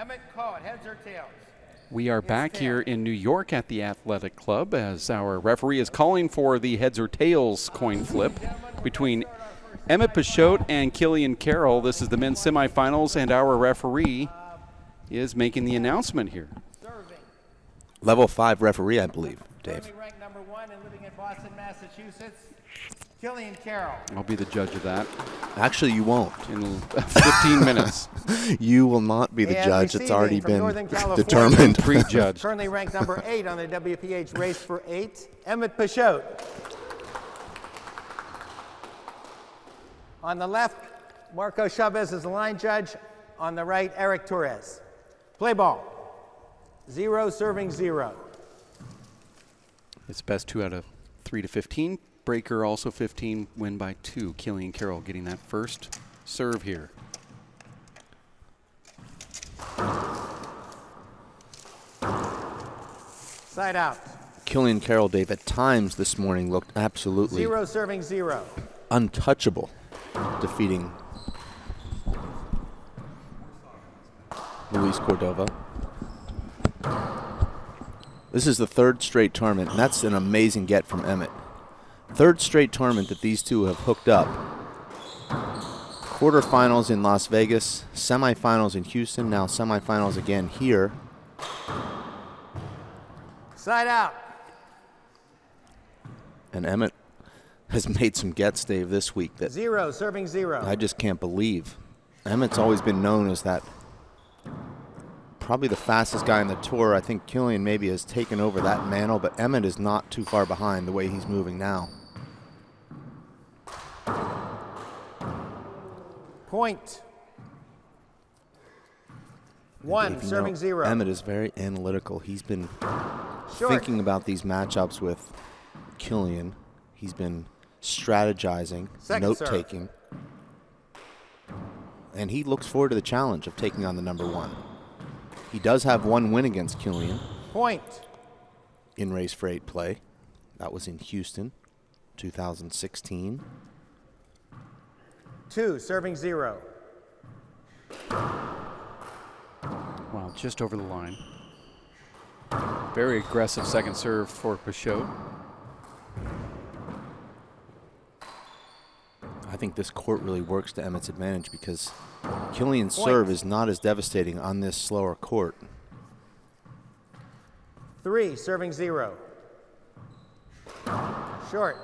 Emmett, call it, heads or tails? We are back here in New York at the Athletic Club as our referee is calling for the heads or tails coin flip between Emmett Peixoto and Killian Carroll. This is the men's semifinals, and our referee is making the announcement here. Level 5 referee, I believe, Dave. Currently ranked number 1 and living in Boston, Massachusetts, Killian Carroll. I'll be the judge of that. Actually, you won't. In 15 minutes. You will not be the And judge. It's already been California, determined. Pre-judge. Currently ranked number 8 on the WPH Race for 8, Emmett Peixoto. On the left, Marco Chavez is the line judge. On the right, Eric Torres. Play ball. 0, serving 0. It's best 2 out of 3 to 15. Breaker also 15, win by 2. Killian Carroll getting that first serve here. Side out. Killian Carroll, Dave, at times this morning looked absolutely 0, serving 0. untouchable, defeating Luis Cordova. This is the 3rd straight tournament, and that's an amazing get from Emmett. 3rd straight tournament that these two have hooked up. Quarterfinals in Las Vegas, semifinals in Houston, now semifinals again here. Side out. And Emmett has made some gets, Dave, this week that 0, serving 0. I just can't believe. Emmett's always been known as that, probably the fastest guy on the tour. I think Killian maybe has taken over that mantle, but Emmett is not too far behind the way he's moving now. Point. 1, Dave, serving 0. Emmett is very analytical. He's been Short. thinking about these matchups with Killian. He's been strategizing, note-taking. And he looks forward to the challenge of taking on the number 1. He does have 1 win against Killian. Point. In race for 8 play. That was in Houston, 2016. 2, serving 0. Wow, just over the line. Very aggressive second serve for Peixoto. I think this court really works to Emmett's advantage because Killian's serve is not as devastating on this slower court. 3, serving 0. Short.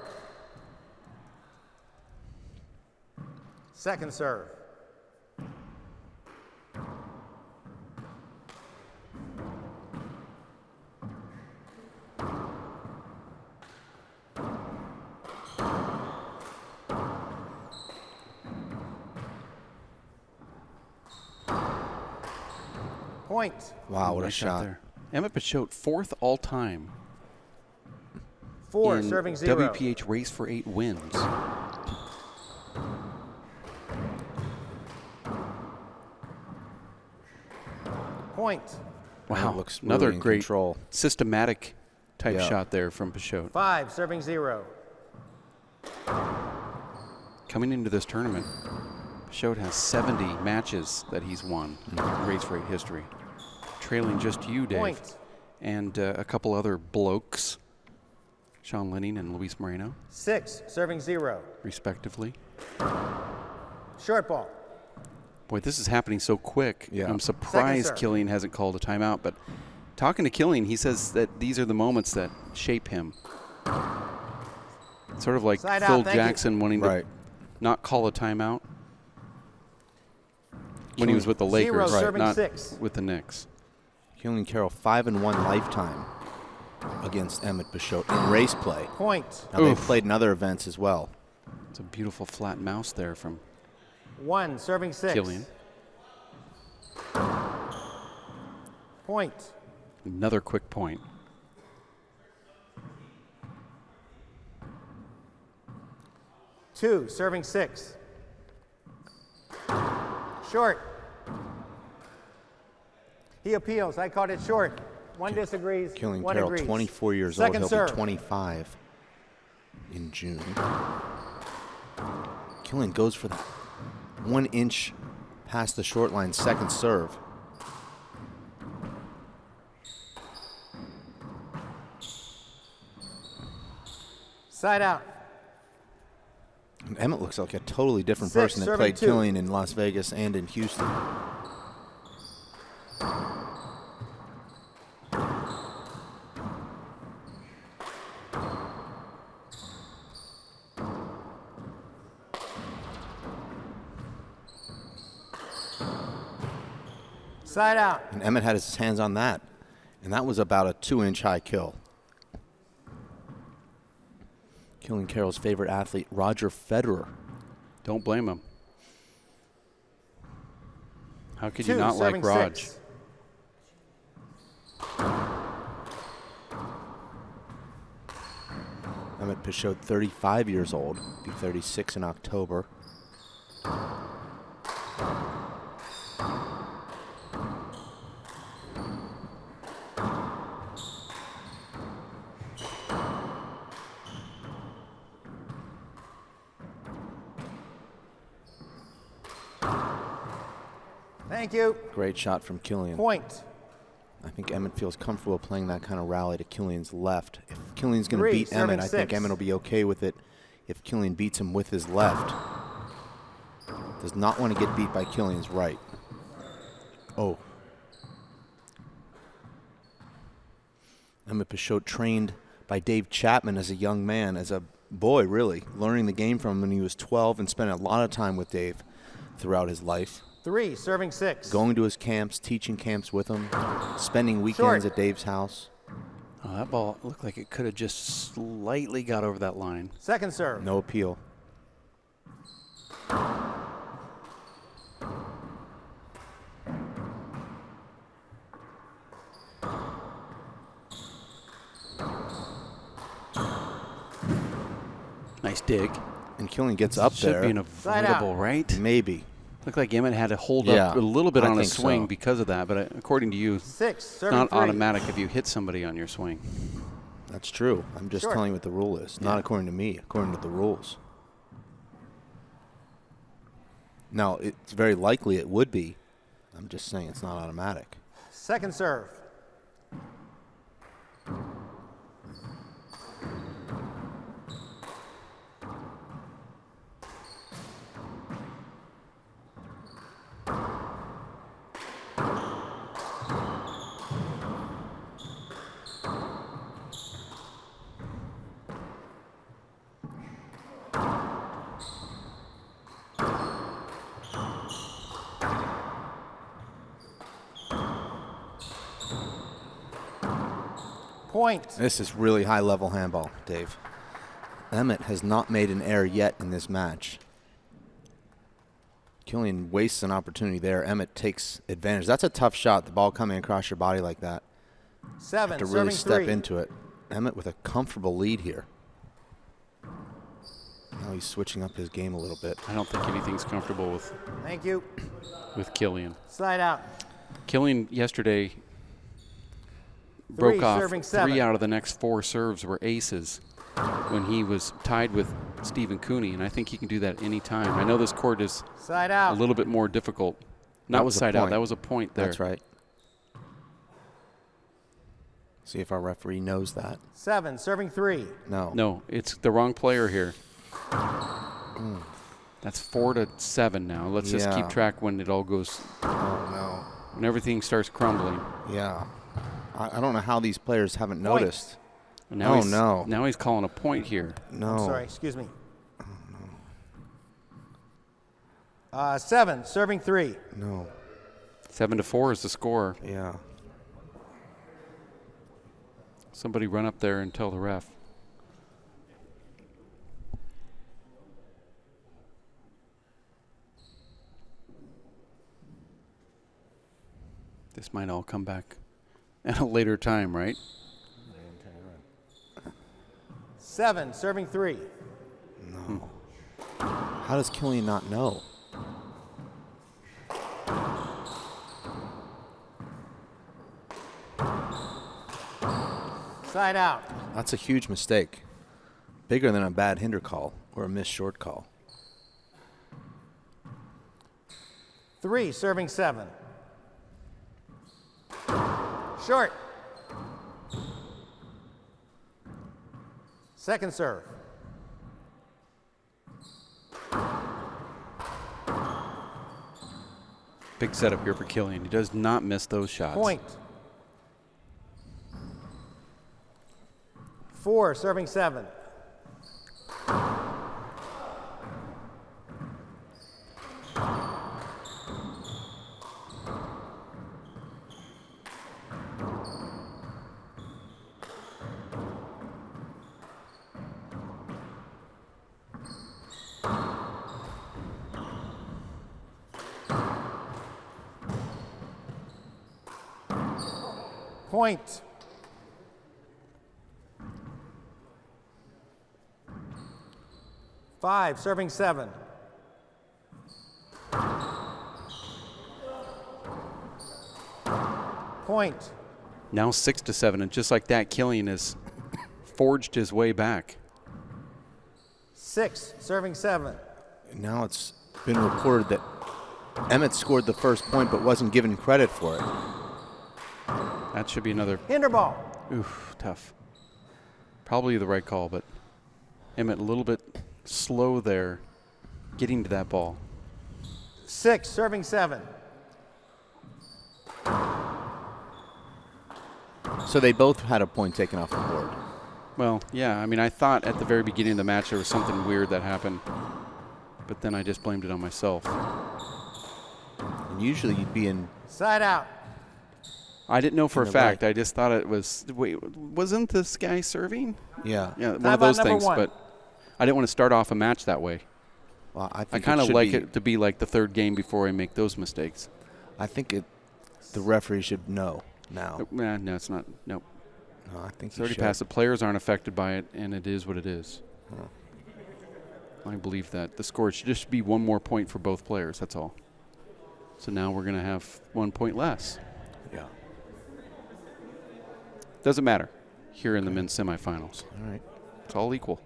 Second serve. Point. Wow, what a Nice shot. there. Emmett Peixoto, 4th all-time 4, in serving 0. WPH Race for 8 wins. Point. Wow, Wow, looks another really in great control. systematic type Yeah. shot there from Peixoto. 5, serving 0. Coming into this tournament, Peixoto has 70 matches that he's won in race for 8 history. Trailing just you, Dave, Point. and a couple other blokes, Sean Lenning and Luis Moreno, 6, serving 0. respectively. Short ball. Boy, this is happening so quick. Yeah. I'm surprised serve. Killian hasn't called a timeout, but talking to Killian, he says that these are the moments that shape him. Sort of like Side out, Phil thank you. Jackson wanting Right. to not call a timeout when he was with the Lakers, 0, serving not 6. with the Knicks. Killian Carroll, 5-1 lifetime against Emmett Peixoto in race play. Point. Now they've Oof. played in other events as well. It's a beautiful flat mouse there from 1, serving 6. Killian. Point. Another quick point. Two, serving 6. Short. He appeals. I called it short. One disagrees. Killian One Carroll, agrees. 24 years Second old. He'll serve. be 25 in June. Killian goes for that 1 inch past the short line second serve. Side out. And Emmett looks like a totally different 6, person that serving played 2. Killian in Las Vegas and in Houston. Side out. And Emmett had his hands on that. And that was about a 2-inch high kill. Killian Carroll's favorite athlete, Roger Federer. Don't blame him. How could 2, you not like serving Raj? 6. Emmett Peixoto, 35 years old, be 36 in October. Thank you. Great shot from Killian. Point. I think Emmett feels comfortable playing that kind of rally to Killian's left. If Killian's going to 3, beat serving Emmett, I think 6. Emmett will be okay with it if Killian beats him with his left. Does not want to get beat by Killian's right. Oh. Emmett Peixoto trained by Dave Chapman as a young man, as a boy really, learning the game from him when he was 12 and spent a lot of time with Dave throughout his life. 3, serving 6. Going to his camps, teaching camps with him, spending weekends Short. at Dave's house. Oh, that ball looked like it could have just slightly got over that line. Second serve. No appeal. Nice dig. And Killian gets up Should there. be an Side out. avoidable, right? Maybe. Looked like Emmett had to hold Yeah, up a little bit I on his think swing so. because of that, but according to you, 6, it's serving not 3. automatic if you hit somebody on your swing. That's true. I'm just Short. telling you what the rule is. Not according to me, according to the rules. Now, it's very likely it would be. I'm just saying it's not automatic. Second serve. Point. This is really high-level handball, Dave. Emmett has not made an error yet in this match. Killian wastes an opportunity there. Emmett takes advantage. That's a tough shot, the ball coming across your body like that. 7, To serving really step 3. into it. Emmett with a comfortable lead here. Now he's switching up his game a little bit. I don't think anything's comfortable Thank you. with Killian. Slide out. Killian yesterday broke 3, off serving 7. 3 out of the next 4 serves were aces when he was tied with Stephen Cooney, and I think he can do that any time. I know this court is Side a out. little bit more difficult. That Not was a side out. point. That was a point there. That's right. See if our referee knows that. 7, serving 3. No. No, it's the wrong player here. That's 4-7 now. Let's just keep Yeah. track when it all goes, Oh, when everything starts crumbling. no. Yeah. I don't know how these players haven't Point. noticed. And now Oh, he's, no. Now he's calling a point here. No. Sorry, excuse me. 7, serving 3. No. 7-4 is the score. Yeah. Somebody run up there and tell the ref. This might all come back at a later time, right? 7, serving 3. No. How does Killian not know? Side out. That's a huge mistake. Bigger than a bad hinder call or a missed short call. 3, serving 7. Short. Second serve. Big setup here for Killian. He does not miss those shots. Point. 4, serving 7. Point. Five, serving 7. Point. Now 6-7, and just like that, Killian has forged his way back. 6, serving 7. Now it's been reported that Emmett scored the first point but wasn't given credit for it. That should be another. Hinder ball. Oof, tough. Probably the right call, but Emmett a little bit slow there getting to that ball. 6, serving 7. So they both had a point taken off the board. Well, yeah, I mean, I thought at the very beginning of the match there was something weird that happened, but then I just blamed it on myself. And usually you'd be in. Side out. I didn't know for a the fact. right. I just thought it was. Wait, wasn't this guy serving? Yeah. Yeah, one How of those about number things. 1? But I didn't want to start off a match that way. Well, I I think kind of should like be, it to be like the third game before I make those mistakes. I think the referee should know now. No, it's not. Nope. No, I think It's already passed. The players aren't affected by it, and it is what it is. I believe that. The score should just be one more point for both players. That's all. So now we're going to have 1 point less. Yeah. Doesn't matter here in the men's semifinals. All right. It's all equal.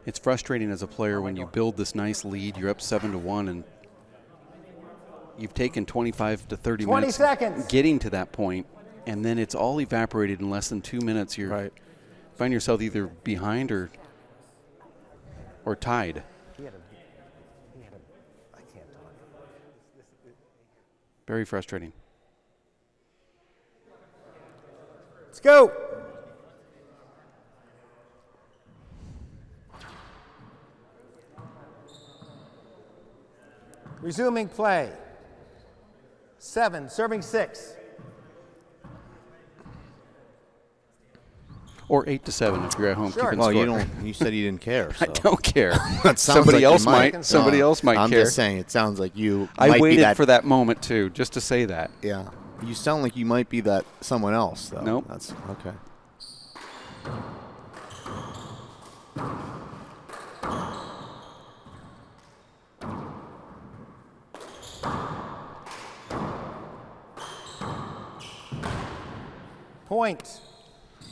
It's frustrating as a player when you build this nice lead, you're up 7-1, and you've taken 25 to 30 20 minutes seconds. getting to that point, and then it's all evaporated in less than 2 minutes. You Right. find yourself either behind or tied. I can't talk. Very frustrating. Let's go. Resuming play. 7, serving 6. Or 8-7 if you're at home Sure. keeping Well, score. you don't. You said you didn't care. I So. don't care. That sounds Somebody like you else might. might. Somebody else might I'm care. just saying. It sounds like you. I might waited be that, for that moment too, just to say that. Yeah. You sound like you might be that someone else, though. Nope. That's okay. Point.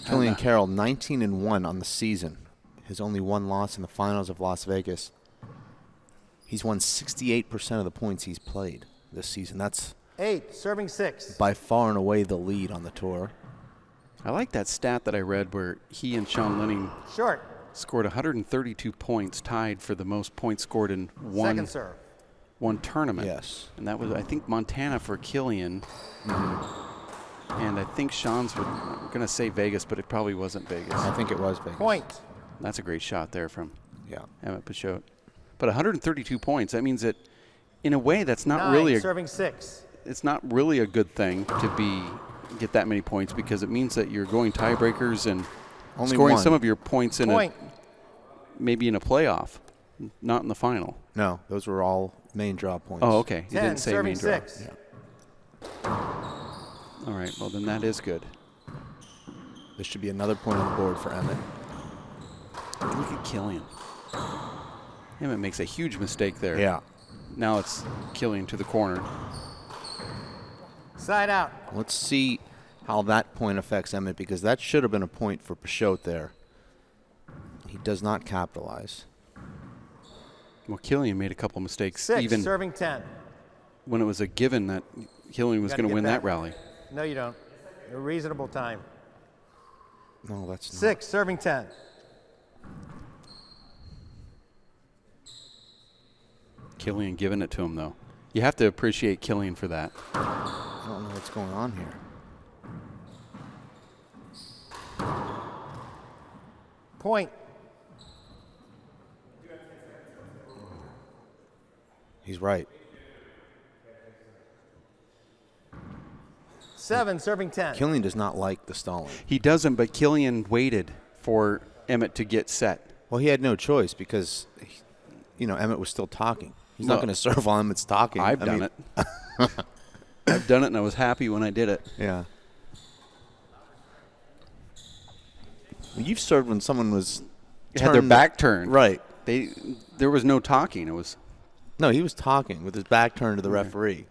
Killian Carroll, 19-1 on the season. His only one loss in the finals of Las Vegas. He's won 68% of the points he's played this season. That's 8, serving 6. by far and away the lead on the tour. I like that stat that I read where he and Sean Lenning Short. scored 132 points, tied for the most points scored in Second serve. one tournament. Yes. And that was, I think, Montana for Killian. And I think Sean's, I'm going to say Vegas, but it probably wasn't Vegas. I think it was Vegas. Point. That's a great shot there from Yeah. Emmett Peixoto. But 132 points, that means that in a way that's not 9, really serving 6. it's not really a good thing to get that many points, because it means that you're going tiebreakers and Only scoring one. some of your points in Point. maybe in a playoff, not in the final. No, those were all main draw points. Oh, okay. You 10, didn't say serving main draw. 6. All right. Well, then that is good. This should be another point on the board for Emmett. Look at Killian. Emmett makes a huge mistake there. Yeah. Now it's Killian to the corner. Side out. Let's see how that point affects Emmett, because that should have been a point for Peixoto there. He does not capitalize. Well, Killian made a couple mistakes, 6, even serving 10. when it was a given that Killian was Gotta going to get win that that. rally. No, you don't. A reasonable time. No, that's not. 6, serving 10. Killian giving it to him, though. You have to appreciate Killian for that. I don't know what's going on here. Point. He's right. 7, serving 10. Killian does not like the stalling. He doesn't, but Killian waited for Emmett to get set. Well, he had no choice because, Emmett was still talking. He's not No. going to serve while Emmett's talking. I've done it. I've done it, and I was happy when I did it. Yeah. You've served when someone was Had their back turned. Right. There was no talking. It was. No, he was talking with his back turned to the referee.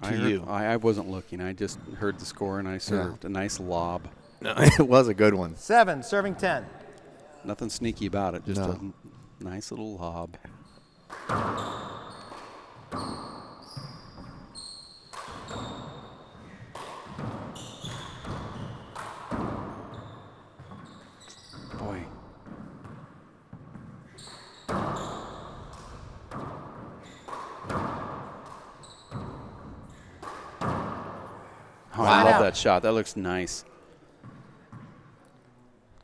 I wasn't looking. I just heard the score, and I served a nice lob. No, it was a good one. 7, serving 10. Nothing sneaky about it. Just a nice little lob. Boy. Oh, I love that shot. That looks nice.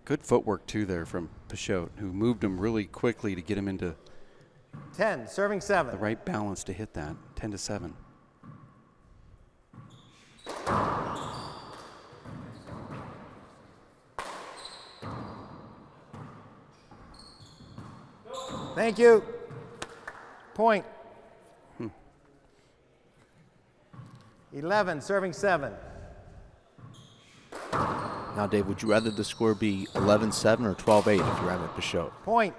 Good footwork, too, there from Peixoto, who moved him really quickly to get him into 10, serving 7. the right balance to hit that. 10-7. Thank you. Point. 11, serving 7. Now, Dave, would you rather the score be 11-7 or 12-8 if you're Emmett Peixoto? Point.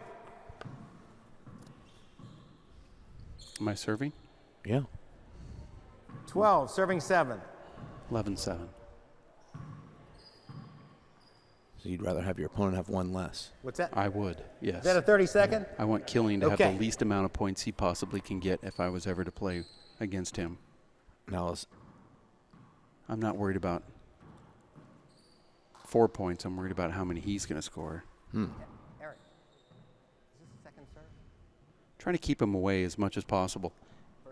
Am I serving? Yeah. 12, serving 7. 11-7. So you'd rather have your opponent have one less. What's that? I would, yes. Is that a 30-second? I want Killian to have Okay. the least amount of points he possibly can get if I was ever to play against him. Now, I'm not worried about 4 points. I'm worried about how many he's going to score. Eric, is this a second serve? Trying to keep him away as much as possible.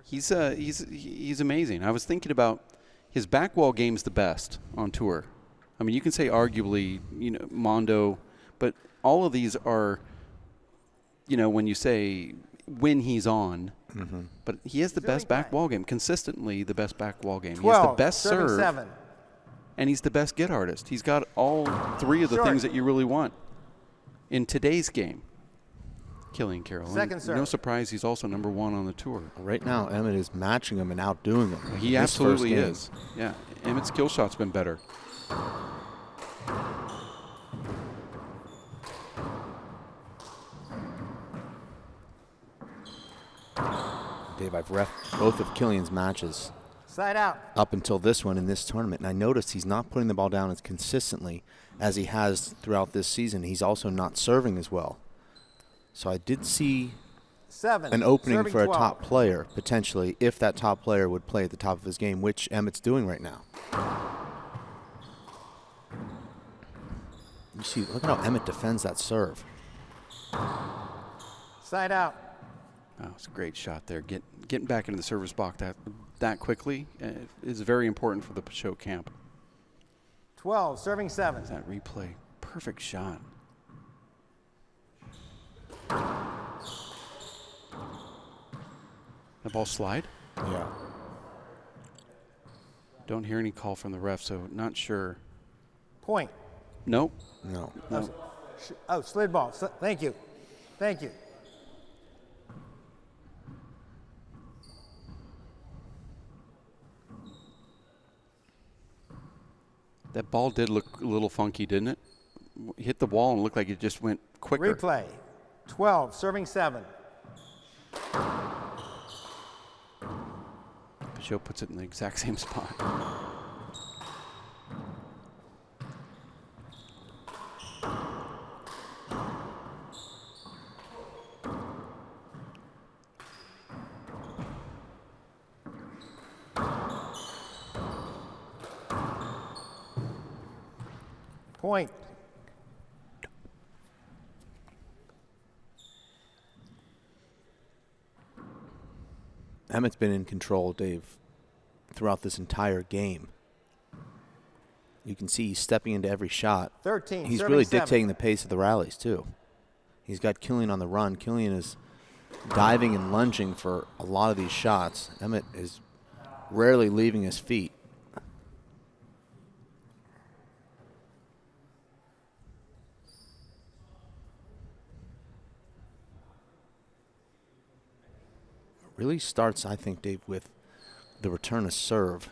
He's amazing. I was thinking about his back wall game's the best on tour. I mean, you can say arguably, Mondo, but all of these are, when you say when he's on, but he has the best back wall game, consistently the best back wall game. 12, he has the best serving serve, 7. and he's the best get artist. He's got all three of the Short. things that you really want in today's game. Killian Carroll. Second And serve. no surprise, he's also number 1 on the tour. right now, Emmett is matching him and outdoing him. He in this first absolutely game. is. Yeah, Emmett's kill shot's been better. Dave, I've ref both of Killian's matches Side out. up until this one in this tournament, and I noticed he's not putting the ball down as consistently as he has throughout this season. He's also not serving as well. So I did see 7. an opening serving for a 12. top player, potentially, if that top player would play at the top of his game, which Emmett's doing right now. You see, look at how Emmett defends that serve. Side out. Oh, it's a great shot there. Getting back into the service box that quickly is very important for the Peixoto camp. 12, serving 7. That replay, perfect shot. The ball slide? Yeah. Don't hear any call from the ref, so not sure. Point. Nope. No. Oh, slid ball. Thank you. Thank you. That ball did look a little funky, didn't it? Hit the wall and looked like it just went quicker. Replay. 12, serving 7. Peixoto puts it in the exact same spot. Point. Emmett's been in control, Dave, throughout this entire game. You can see he's stepping into every shot. 13, He's serving really 7. dictating the pace of the rallies, too. He's got Killian on the run. Killian is diving and lunging for a lot of these shots. Emmett is rarely leaving his feet. It really starts, I think, Dave, with the return of serve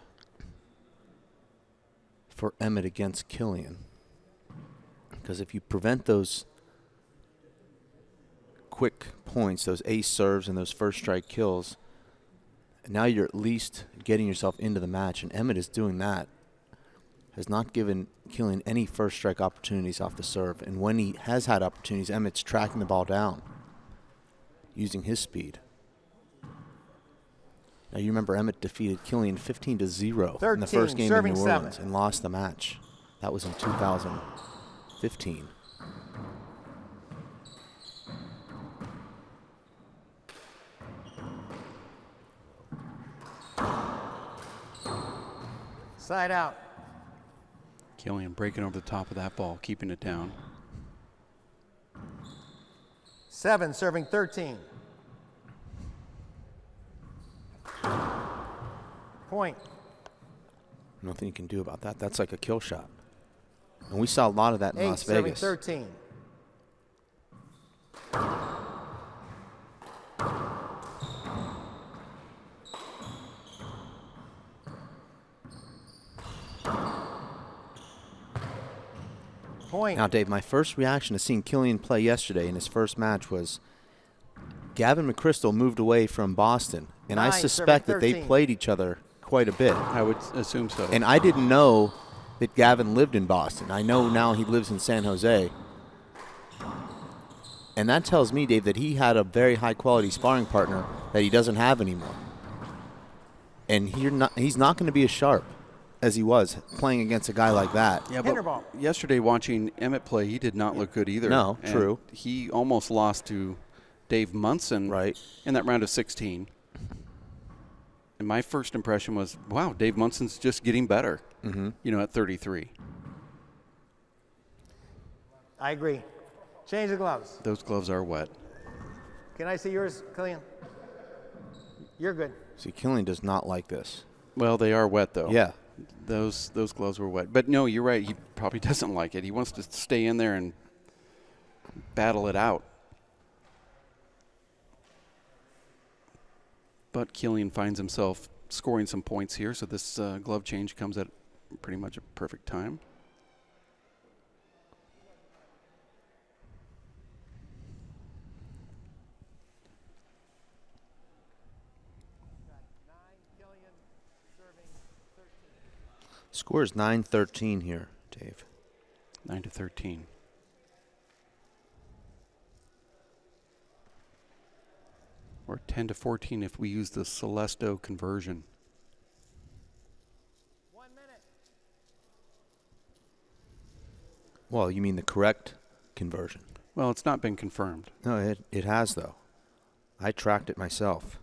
for Emmett against Killian. Because if you prevent those quick points, those ace serves and those first strike kills, now you're at least getting yourself into the match, and Emmett is doing that. Has not given Killian any first strike opportunities off the serve, and when he has had opportunities, Emmett's tracking the ball down using his speed. Now you remember Emmett defeated Killian 15-0 in the first game in New Orleans and lost the match. That was in 2015. Side out. Killian breaking over the top of that ball, keeping it down. 7, serving 13. Point. Nothing you can do about that. That's like a kill shot. And we saw a lot of that in 8, Las serving Vegas. 13. Point. Now, Dave, my first reaction to seeing Killian play yesterday in his first match was Gavin McChrystal moved away from Boston, and I 9, suspect that serving they 13. played each other quite a bit. I would assume so. And I didn't know that Gavin lived in Boston. I know now he lives in San Jose. And that tells me, Dave, that he had a very high-quality sparring partner that he doesn't have anymore. And he's not going to be as sharp as he was playing against a guy like that. Yeah, Hinder but ball. yesterday watching Emmett play, he did not look good either. No, And true. he almost lost to Dave Munson in that round of 16. And my first impression was, wow, Dave Munson's just getting better, at 33. I agree. Change the gloves. Those gloves are wet. Can I see yours, Killian? You're good. See, Killian does not like this. Well, they are wet, though. Yeah. Those gloves were wet. But, no, you're right. He probably doesn't like it. He wants to stay in there and battle it out. But Killian finds himself scoring some points here, so this glove change comes at pretty much a perfect time. Score is 9-13 here, Dave. 9-13. Or 10-14 if we use the Celesto conversion. 1 minute. Well, you mean the correct conversion? Well, it's not been confirmed. No, it has, though. I tracked it myself.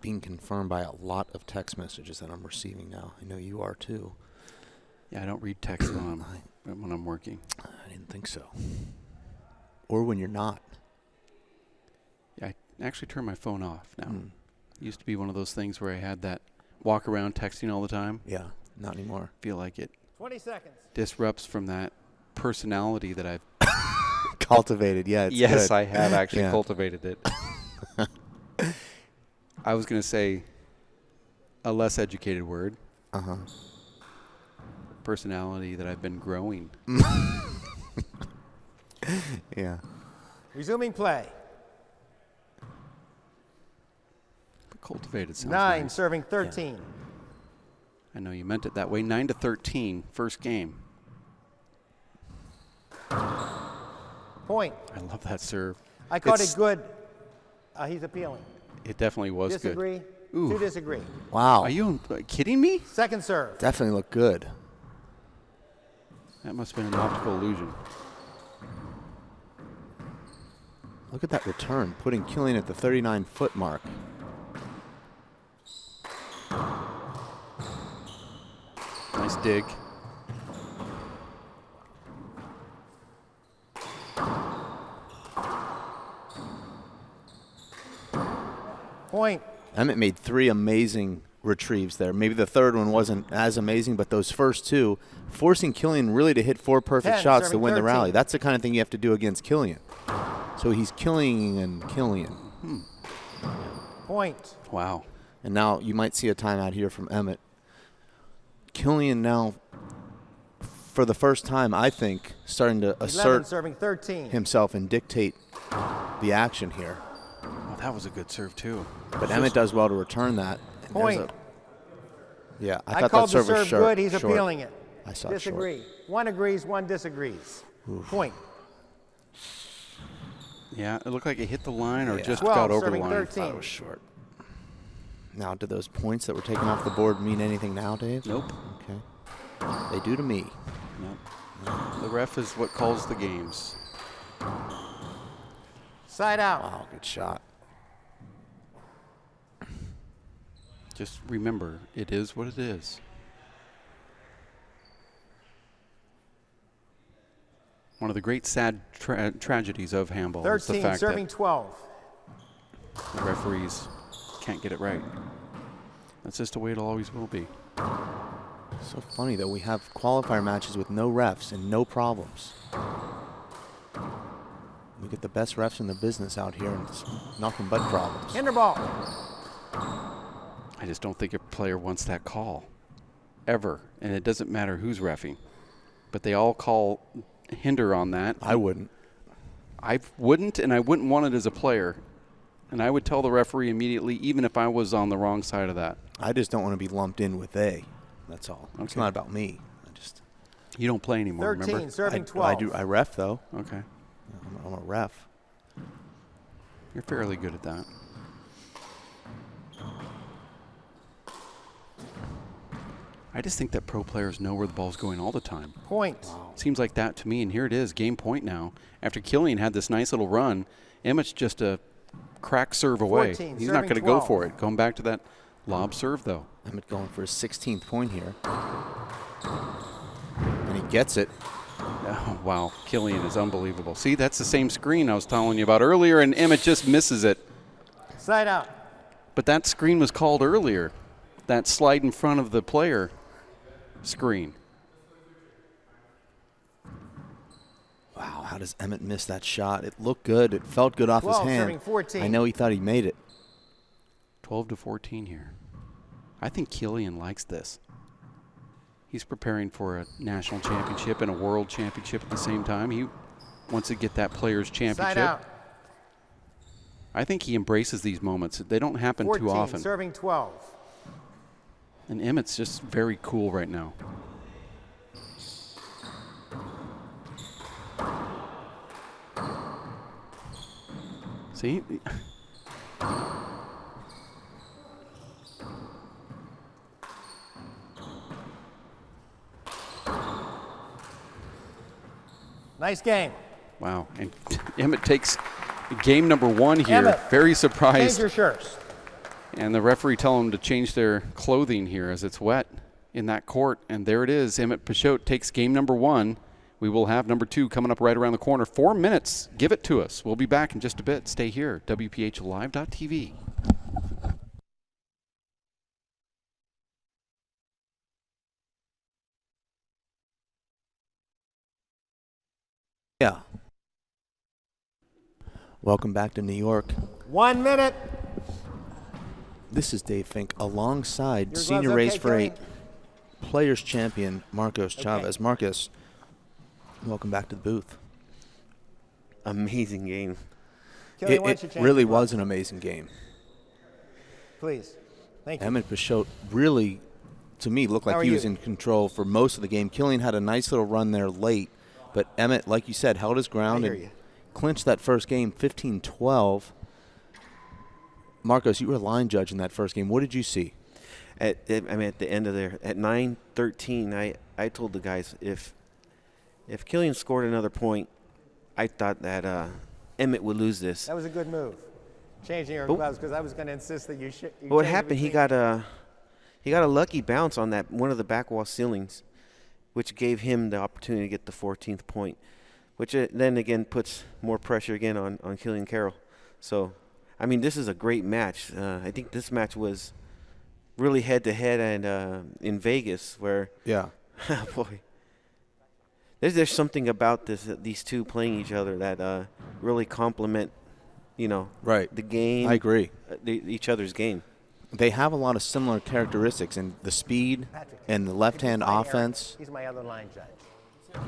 Being confirmed by a lot of text messages that I'm receiving now. I know you are, too. Yeah, I don't read text when I'm working. I didn't think so. Or when you're not. Yeah, I actually turn my phone off now. It used to be one of those things where I had that walk around texting all the time. Yeah, not anymore. Feel like it 20 seconds. disrupts from that personality that I've Cultivated, yeah. It's yes, good. I have actually Yeah. cultivated it. I was going to say a less educated word. Personality that I've been growing. Yeah. Resuming play. Cultivated sounds 9, nice. serving 13. I know you meant it that way. 9-13, first game. Point. I love that serve. I caught It's- it good. He's appealing. It definitely was Disagree? good. Ooh. Two disagree. Wow. Are you kidding me? Second serve. Definitely looked good. That must have been an optical illusion. Look at that return, putting Killian at the 39-foot mark. Nice dig. Point. Emmett made 3 amazing retrieves there. Maybe the third one wasn't as amazing, but those first 2, forcing Killian really to hit 4 perfect 10, shots to serving win the 13. rally. That's the kind of thing you have to do against Killian. So he's killing and Killian. Point. Wow. And now you might see a timeout here from Emmett. Killian now, for the first time, I think, starting to 11, assert serving 13. himself and dictate the action here. Well, that was a good serve, too. But Emmett does well to return that. And there's Point. Yeah, I I thought called that the serve was serve short. good. He's short. appealing it. I saw it short. Disagree. One agrees, one disagrees. Point. Yeah, it looked like it hit the line or Yeah. just 12, got over the serving line. 13. It was short. Now, do those points that were taken off the board mean anything now, Dave? Nope. Okay. They do to me. Nope. The ref is what calls the games. Side out. Wow, good shot. Just remember, it is what it is. One of the great sad tragedies of handball is the 13, fact serving that 12. the referees can't get it right. That's just the way it always will be. So funny, though. We have qualifier matches with no refs and no problems. We get the best refs in the business out here, and it's nothing but problems. Hinder ball. I just don't think a player wants that call, ever. And it doesn't matter who's reffing. But they all call hinder on that. I wouldn't. I wouldn't, and I wouldn't want it as a player. And I would tell the referee immediately, even if I was on the wrong side of that. I just don't want to be lumped in with A. That's all. It's Okay. not about me. You don't play anymore, 13, remember? serving 12. I do. I ref, though. Okay. I'm a ref. You're fairly good at that. I just think that pro players know where the ball's going all the time. Point. Seems like that to me, and here it is, game point now. After Killian had this nice little run, Emmett's just a crack serve away. 14, He's not serving going to go 12. for it. Going back to that lob serve, though. Emmett going for his 16th point here. And he gets it. Oh, wow, Killian is unbelievable. See, that's the same screen I was telling you about earlier, and Emmett just misses it. Side out. But that screen was called earlier. That slide in front of the player screen. Wow, how does Emmett miss that shot? It looked good. It felt good off his 12, hand. serving 14. I know he thought he made it. 12-14 here. I think Killian likes this. He's preparing for a national championship and a world championship at the same time. He wants to get that player's Side championship. out. I think he embraces these moments. They don't happen 14, too often. serving 12. And Emmett's just very cool right now. See? Nice game. Wow. And Emmett takes game number 1 here. Emmett, Very Change surprised. your shirts. And the referee telling them to change their clothing here as it's wet in that court. And there it is. Emmett Peixoto takes game number 1. We will have number 2 coming up right around the corner. 4 minutes. Give it to us. We'll be back in just a bit. Stay here. WPHLive.tv. Yeah. Welcome back to New York. 1 minute. This is Dave Fink alongside Your senior gloves race okay, for Kelly? 8 players champion Marcos Chavez. Marcos, welcome back to the booth. Amazing game. Kelly, why don't you It change really your gloves? was an amazing game. Please. Thank you. Emmett Peixoto really, to me, looked How like are he was you? in control for most of the game. Killian had a nice little run there late, but Emmett, like you said, held his ground I hear and you. clinched that first game 15-12. Marcos, you were a line judge in that first game. What did you see? At the end of there, at 9-13, I told the guys if Killian scored another point, I thought that Emmett would lose this. That was a good move. Changing your gloves, because I was going to insist that you should. What happened? He got a lucky bounce on that one of the back wall ceilings, which gave him the opportunity to get the 14th point, which then again puts more pressure again on Killian Carroll. So, I mean, this is a great match. I think this match was really head-to-head and in Vegas where, Yeah. boy, there's something about these two playing each other that really complement, Right. the game. I agree. Each other's game. They have a lot of similar characteristics in the speed and the left-hand offense. He's my other line judge.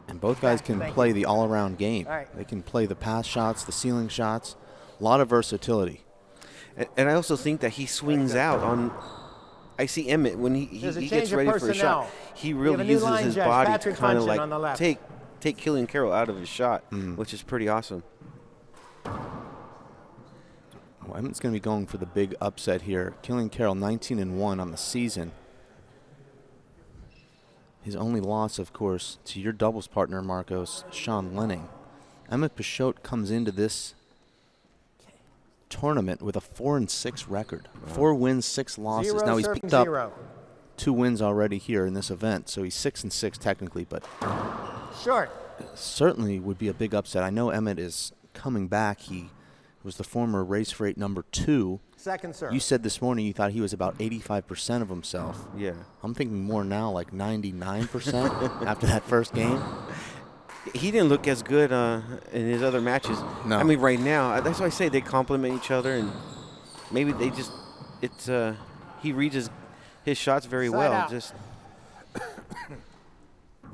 And both guys can Thank play you. the all-around game. All right. They can play the pass shots, the ceiling shots. A lot of versatility. And I also think that he swings out on. I see Emmett when he There's a gets change of ready for a shot. personnel. He We have really a new uses line his judge, body Patrick to kind of Funchen on the like left. take Killian Carroll out of his shot, which is pretty awesome. Well, Emmett's going to be going for the big upset here. Killian Carroll, 19-1 on the season. His only loss, of course, to your doubles partner, Marcos, Sean Lenning. Emmett Peixoto comes into this tournament with a 4-6 record. 4 wins, 6 losses. Zero Now he's serving picked up zero. 2 wins already here in this event, so he's 6-6 technically, but Short. certainly would be a big upset. I know Emmett is coming back. He was the former race rate number 2. Second serve. You said this morning you thought he was about 85% of himself. Yeah. I'm thinking more now, like 99% after that first game. He didn't look as good in his other matches. No. I mean, right now, that's why I say they complement each other, and maybe they just he reads his shots very Side well. out. Just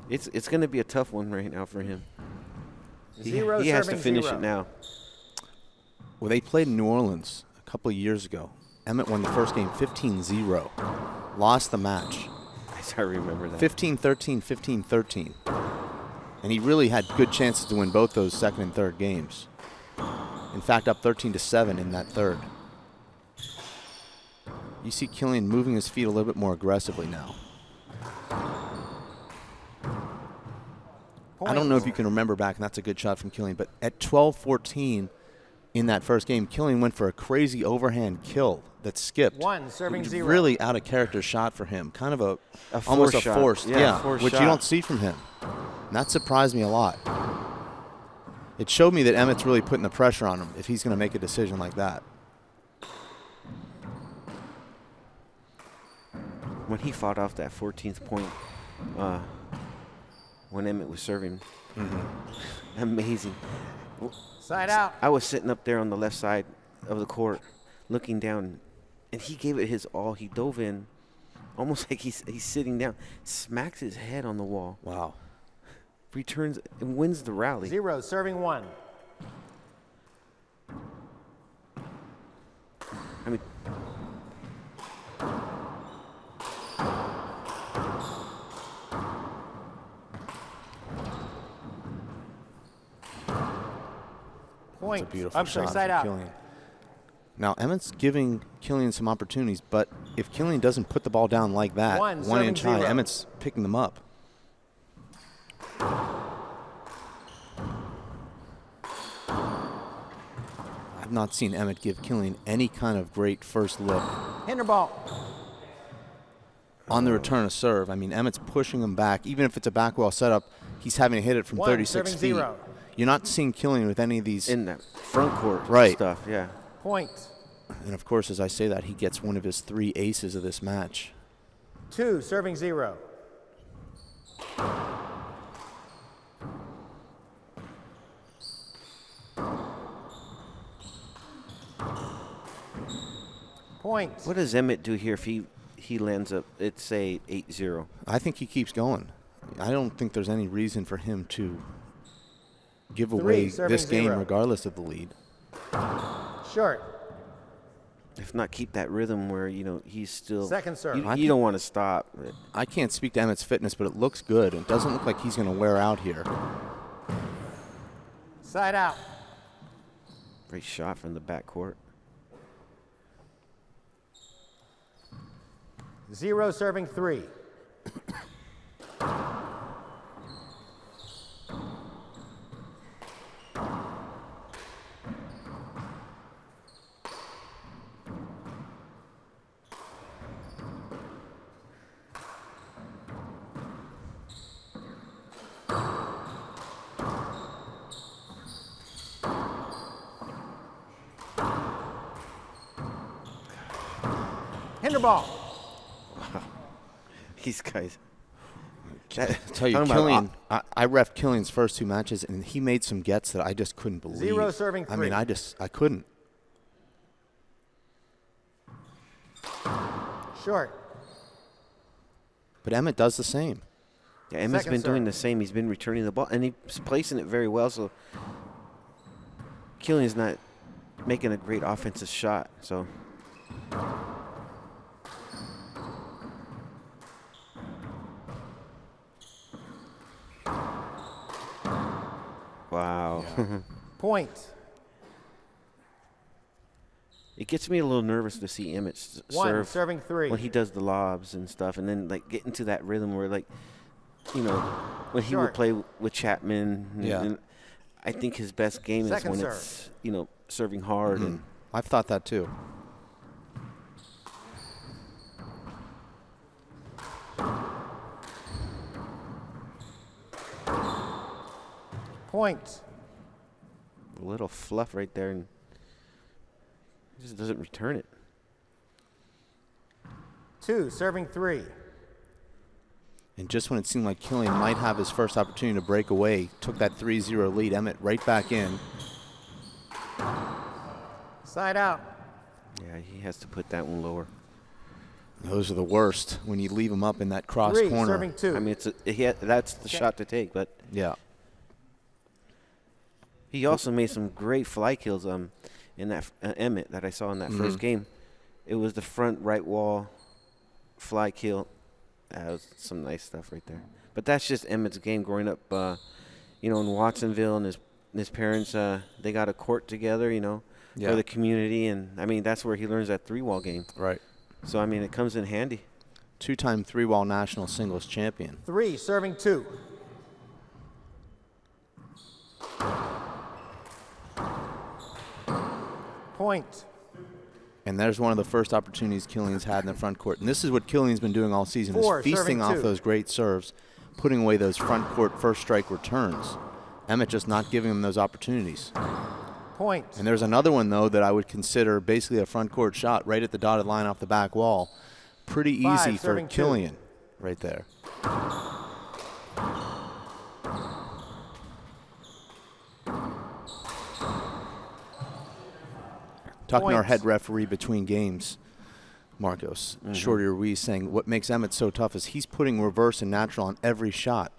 it's going to be a tough one right now for him. Zero He has to serving finish zero. it now. Well, they played in New Orleans a couple of years ago. Emmett won the first game 15-0. Lost the match. I remember that. 15-13, 15-13. And he really had good chances to win both those second and third games. In fact, up 13-7 in that third. You see Killian moving his feet a little bit more aggressively now. I don't know if you can remember back, and that's a good shot from Killian, but at 12-14 in that first game, Killian went for a crazy overhand kill that skipped. One, serving zero. Really out of character shot for him. Kind of A almost forced a shot. forced, Yeah, a forced which shot. you don't see from him. And that surprised me a lot. It showed me that Emmett's really putting the pressure on him if he's going to make a decision like that. When he fought off that 14th point, when Emmett was serving, amazing. Side out. I was sitting up there on the left side of the court, looking down, and he gave it his all. He dove in, almost like he's sitting down, smacks his head on the wall, Wow. returns and wins the rally. Zero serving one. I mean, Point. It's a beautiful I'm sorry, shot side from out. Killian. Now, Emmett's giving Killian some opportunities, but if Killian doesn't put the ball down like that, One, 1 inch high, 7-0. Emmett's picking them up. I've not seen Emmett give Killian any kind of great first look Hinder ball. on the return of serve. I mean, Emmett's pushing him back. Even if it's a back wall setup, he's having to hit it from One, 36 serving feet. zero. You're not seeing Killian with any of these. in that front court Right. stuff, yeah. Point. And, of course, as I say that, he gets one of his 3 aces of this match. Two, serving zero. Point. What does Emmett do here if he lands up, let's say, 8-0? I think he keeps going. I don't think there's any reason for him to give away serving this game zero. regardless of the lead. Short. If not, keep that rhythm where, he's still. Second serve. You don't want to stop. I can't speak to Emmett's fitness, but it looks good. It doesn't look like he's going to wear out here. Side out. Great shot from the back court. 0 serving 3. Hinder ball. These guys. I tell you, Talking about Killian, I reffed Killian's first 2 matches, and he made some gets that I just couldn't believe. 0 serving 3. I mean, I couldn't. Short. But Emmett does the same. Yeah, Emmett's Second been doing serve. the same. He's been returning the ball, and he's placing it very well. So Killian's not making a great offensive shot. So wow. Point. It gets me a little nervous to see Emmett 1 serve serving 3. when he does the lobs and stuff, and then like get into that rhythm where like, you know, when he would Short. play with Chapman. Yeah. And I think his best game Second is when serve. it's, you know, serving hard and I've thought that too. Point. a little fluff right there, and he just doesn't return it. 2 serving 3. And just when it seemed like Killian might have his first opportunity to break away, took that 3-0 lead. Emmett right back in. Side out. Yeah, he has to put that one lower. Those are the worst when you leave him up in that cross 3 corner. serving 2. I mean, that's the shot to take, but Yeah. he also made some great fly kills in that Emmett that I saw in that first game. It was the front right wall fly kill. That was some nice stuff right there. But that's just Emmett's game growing up, you know, in Watsonville, and his parents, they got a court together, you know, Yeah. for the community. And, I mean, that's where he learns that 3-wall game. Right. So, I mean, it comes in handy. 2-time 3-wall national singles champion. 3 serving 2. Point. And there's one of the first opportunities Killian's had in the front court. And this is what Killian's been doing all season, 4 is feasting serving off 2. those great serves, putting away those front court first strike returns. Emmett just not giving him those opportunities. Point. And there's another one, though, that I would consider basically a front court shot right at the dotted line off the back wall. Pretty 5 easy for serving 2. Killian right there. Talking to our Points. head referee between games, Marcos, Shorty Ruiz, saying what makes Emmett so tough is he's putting reverse and natural on every shot,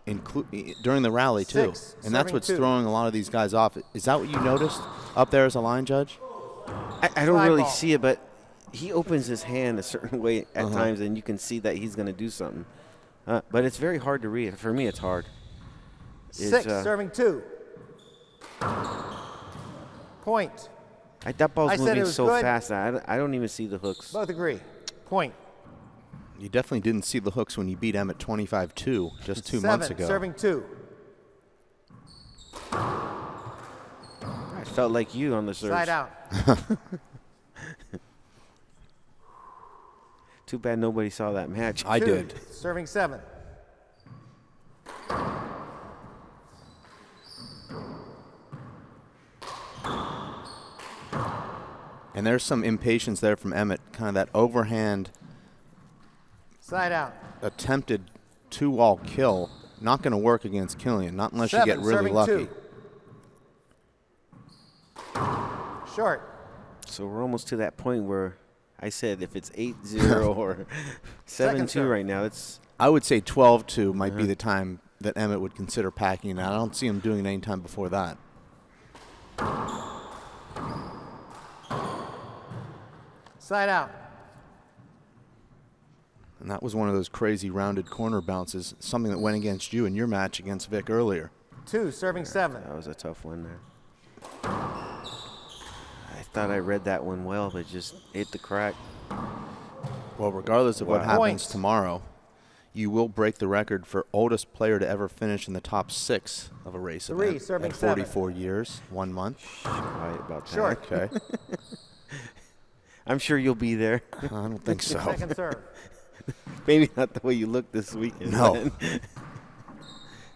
during the rally, too. 6 And that's serving what's 2. throwing a lot of these guys off. Is that what you noticed up there as a line judge? I don't Fly really ball. see it, but he opens his hand a certain way at times, and you can see that he's going to do something. But it's very hard to read. For me, it's hard. 6 serving 2. Point. That ball's I said moving it was so good. fast that I don't even see the hooks. Both agree. Point. You definitely didn't see the hooks when you beat Emmett 25-2 just 2 7 months ago. serving 2. I felt like you on the serve. Side out. Too bad nobody saw that match. I 2 did. serving 7. And there's some impatience there from Emmett, kind of that overhand Side out. attempted 2-wall kill. Not going to work against Killian, not unless you 7 get really serving lucky. 2. Short. So we're almost to that point where I said if it's 8-0 or 7-2 serve. right now, it's I would say 12-2 might be the time that Emmett would consider packing it out. I don't see him doing it any time before that. Side out. And that was one of those crazy rounded corner bounces, something that went against you in your match against Vic earlier. 2 serving 7. that was a tough one there. I thought I read that one well, but it just hit the crack. Well, regardless of what Wow. happens Points. tomorrow, you will break the record for oldest player to ever finish in the top 6 of a race 3, event serving at 7. 44 years, 1 month. Quiet about that. Short. Okay. I'm sure you'll be there. I don't think so. Second serve. Maybe not the way you look this weekend. No.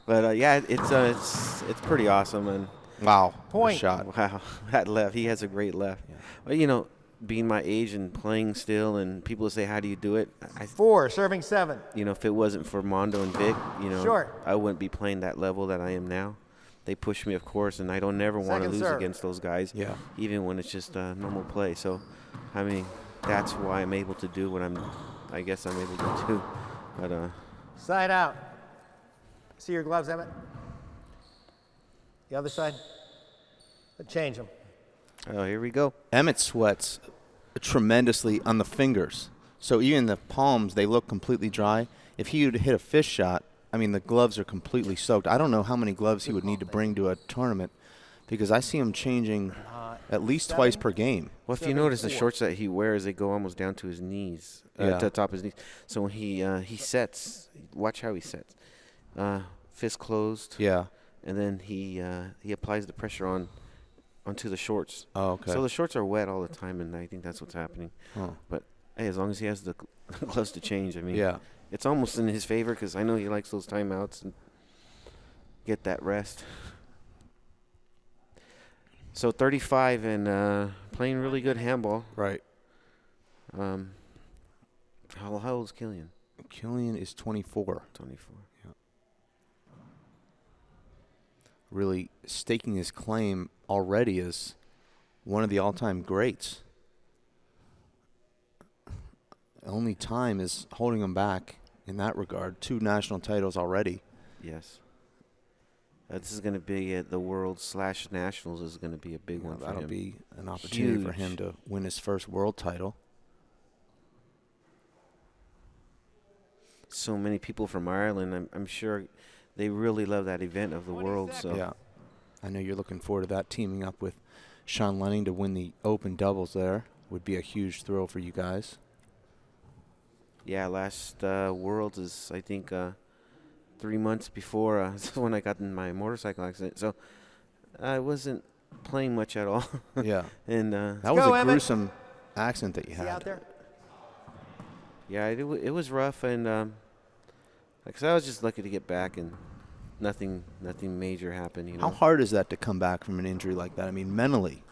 But yeah, it's pretty awesome. And Wow. Point. Shot. wow, that left. He has a great left. Yeah. Well, you know, being my age and playing still, and people say, "How do you do it?" 4, serving 7. You know, if it wasn't for Mondo and Vic, you know, Short. I wouldn't be playing that level that I am now. They push me, of course, and I don't never want to Second lose serve. against those guys, Yeah. even when it's just normal play. So, I mean, that's why I'm able to do what I guess I'm able to do. But Side out. See your gloves, Emmett? The other side? Change them. oh, here we go. Emmett sweats tremendously on the fingers. So even the palms, they look completely dry. If he would hit a fish shot, I mean, the gloves are completely soaked. I don't know how many gloves he would need to bring to a tournament because I see him changing at least twice per game. Well, if you notice the shorts that he wears, they go almost down to his knees, Yeah. to the top of his knees. So when he sets, watch how he sets. Fist closed. Yeah. And then he applies the pressure onto the shorts. Oh, okay. So the shorts are wet all the time, and I think that's what's happening. Huh. But hey, as long as he has the gloves to change, I mean, Yeah. it's almost in his favor because I know he likes those timeouts and get that rest. So 35 and playing really good handball. Right. How old is Killian? Killian is 24. 24. Really staking his claim already as one of the all-time greats. Only time is holding him back in that regard. 2 national titles already. Yes. This is going to be the World/Nationals is going to be a big one for That'll him. be an opportunity for Huge. him to win his first world title. So many people from Ireland, I'm sure they really love that event of the World. So Yeah. I know you're looking forward to that. Teaming up with Sean Lenning to win the open doubles there would be a huge thrill for you guys. yeah, last Worlds is I think 3 months before when I got in my motorcycle accident. So I wasn't playing much at all. Yeah. And That was go, a Emmett. gruesome accident that you See had. out there? yeah, it was rough, and because I was just lucky to get back, and nothing major happened. You know. How hard is that to come back from an injury like that? I mean, mentally.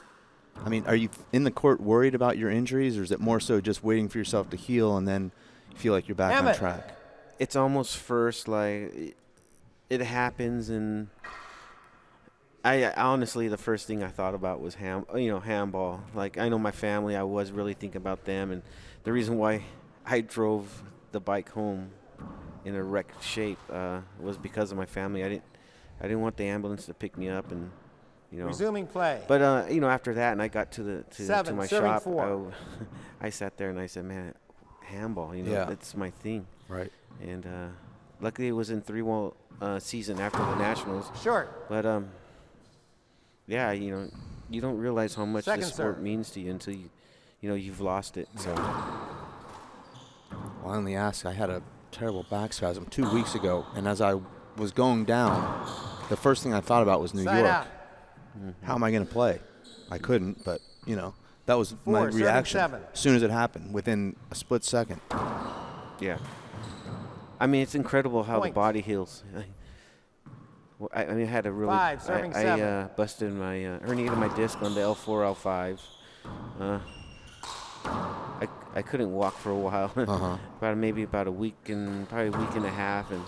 I mean, are you in the court worried about your injuries, or is it more so just waiting for yourself to heal and then you feel like you're back on Emmett. track? It's almost first like it happens, and I honestly the first thing I thought about was handball. Like I know my family, I was really thinking about them, and the reason why I drove the bike home in a wrecked shape was because of my family. I didn't want the ambulance to pick me up, and Resuming play. But after that, and I got to 7, my serving shop, 4. I sat there and I said, "Man, handball, Yeah. that's my thing." Right. And luckily, it was in 3 season after the Nationals. Short. But yeah, you don't realize how much Second this sport serve. means to you until you've lost it. So Well, I only ask. I had a terrible back spasm 2 weeks ago, and as I was going down, the first thing I thought about was New Side York. out. How am I going to play? I couldn't, but, that was my 4, serving reaction 7. as soon as it happened, within a split second. yeah, I mean it's incredible how Point. the body heals. I mean, I had a really 5, serving 7. I busted my herniated my disc on the L4, L5. I couldn't walk for a while, about a week and probably a week and a half, and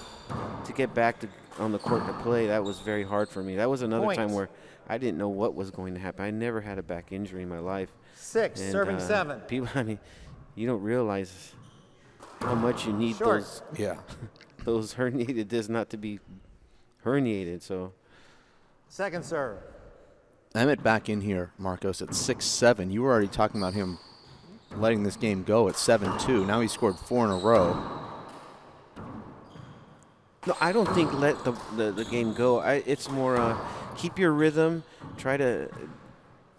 to get back on the court to play, that was very hard for me. That was another Point. time where I didn't know what was going to happen. I never had a back injury in my life. 6, And, serving 7. People, I mean, you don't realize how much you need Short. Yeah. those herniated discs not to be herniated. So Second serve. Emmett back in here, Marcos, at 6'7". You were already talking about him letting this game go at 7-2. Now he scored 4 in a row. no, I don't think let the game go. It's more keep your rhythm. Try to,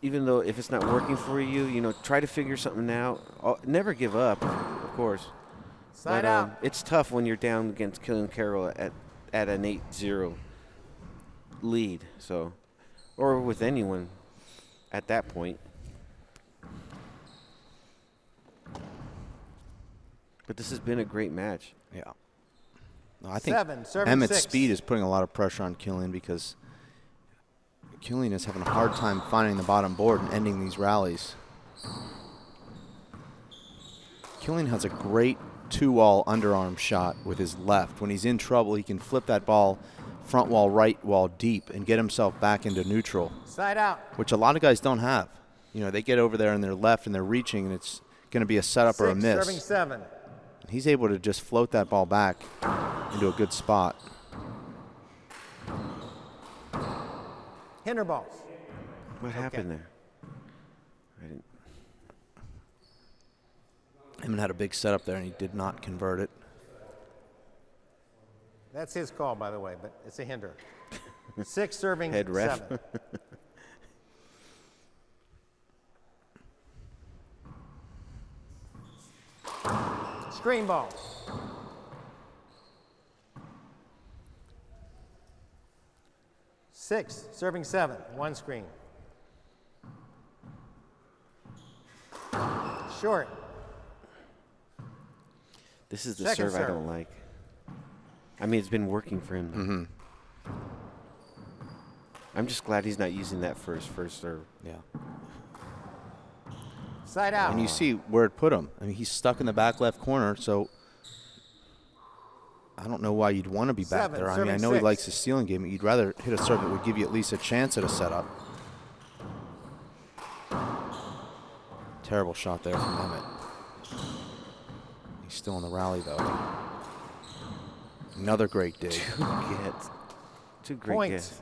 even though if it's not working for you, try to figure something out. Never give up, of course. Side But out. it's tough when you're down against Killian Carroll at an 8-0 lead. So, or with anyone at that point. But this has been a great match. Yeah. No, I think 7, serving Emmett's 6. speed is putting a lot of pressure on Killian because Killian is having a hard time finding the bottom board and ending these rallies. Killian has a great 2-wall underarm shot with his left. When he's in trouble, he can flip that ball front wall, right wall deep and get himself back into neutral, Side out. which a lot of guys don't have. You know, they get over there and they're left and they're reaching and it's going to be a setup or a 6, miss. serving 7. He's able to just float that ball back into a good spot. Hinder balls. What happened there? I didn't. Emmett had a big setup there and he did not convert it. That's his call, by the way, but it's a hinder. 6, serving Head ref. 7. Screen ball. Six, serving 7, 1 screen. Short. This is the Second serve I serve. don't like. I mean, it's been working for him. Mm-hmm. I'm just glad he's not using that first serve. Yeah. Side out. And you see where it put him. I mean, he's stuck in the back left corner, so I don't know why you'd want to be back 7, there. I mean, I serving know he 6. likes his stealing game, but you'd rather hit a serve that would give you at least a chance at a setup. Terrible shot there from Emmett. He's still in the rally, though. Another great dig. Two great Point. gets.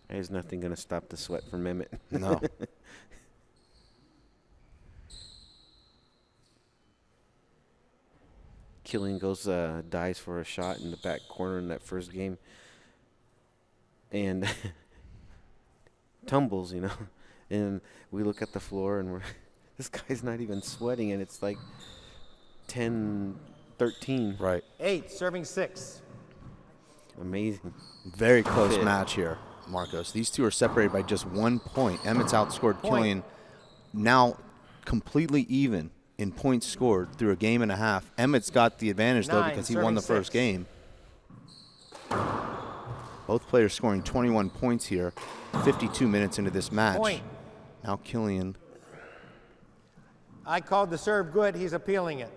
There's nothing going to stop the sweat from Emmett. No. Killian goes, dives for a shot in the back corner in that first game. And tumbles, you know. And we look at the floor and this guy's not even sweating, and it's like 10-13. Right. 8, serving 6. Amazing. Very close Fit. match here, Marcos. These two are separated by just 1 point. Emmett's outscored Point. Killian now completely even in points scored through a game and a half. Emmett's got the advantage, though, 9, because he won the serving first 6. game. Both players scoring 21 points here, 52 minutes into this match. Point. Now Killian. I called the serve good. He's appealing it.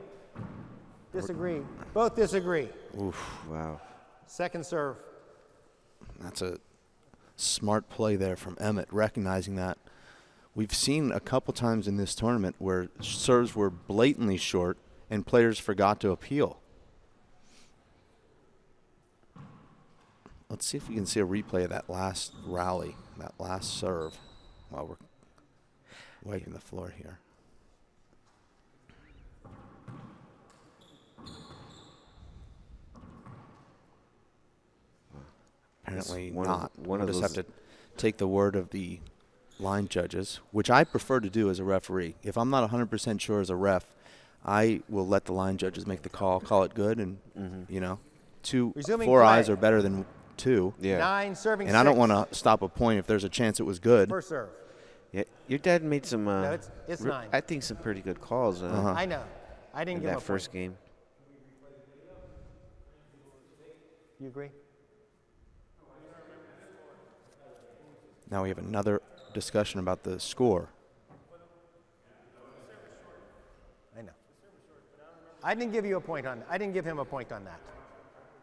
Disagree. Both disagree. Oof, Wow. Second serve. that's a smart play there from Emmett, recognizing that. We've seen a couple times in this tournament where serves were blatantly short and players forgot to appeal. Let's see if we can see a replay of that last rally, that last serve, while we're wiping the floor here. Apparently one of not. the- one We'll of just have those- to take the word of the line judges, which I prefer to do as a referee. If I'm not 100% sure as a ref, I will let the line judges make the call it good, and you know, Resuming 4 play. eyes are better than 2. Yeah. 9, serving 6. And I don't want to stop a point if there's a chance it was good. First serve. Yeah, your dad made some. No, it's 9. I think some pretty good calls I know. I didn't in give him that a first point. game. You agree? Now we have another discussion about the score. I know. I didn't give you a point on. I didn't give him a point on that.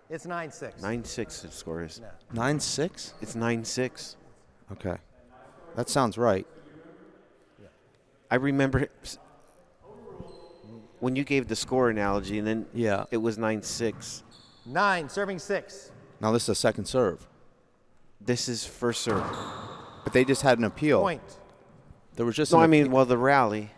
It's 9-6. 9-6 the score is. No. 9-6? It's 9-6. Okay. That sounds right. I remember when you gave the score analogy, and then Yeah. it was 9-6. 9, serving 6. Now this is a second serve. This is first serve. But they just had an appeal. Point. There was just No, an I mean, appeal. well, the rally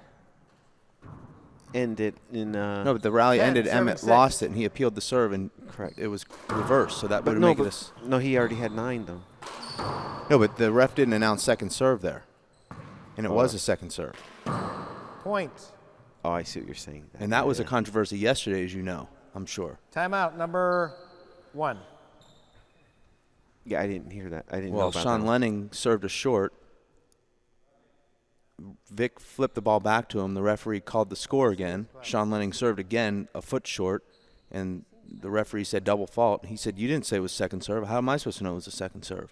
ended in. No, but the rally 10, ended. serving Emmett 6. lost it, and he appealed the serve, and Correct. it was reversed. So that But would no, make but it no, he already had 9 though. No, but the ref didn't announce second serve there. And it was a second serve. Point. Oh, I see what you're saying. And that was a controversy yesterday, as you know, I'm sure. Timeout number 1. Yeah, I didn't hear that. I didn't know Well, about Sean that. Lenning served a short. Vic flipped the ball back to him. The referee called the score again. Sean Lenning served again, a foot short, and the referee said double fault. He said, you didn't say it was second serve. How am I supposed to know it was a second serve?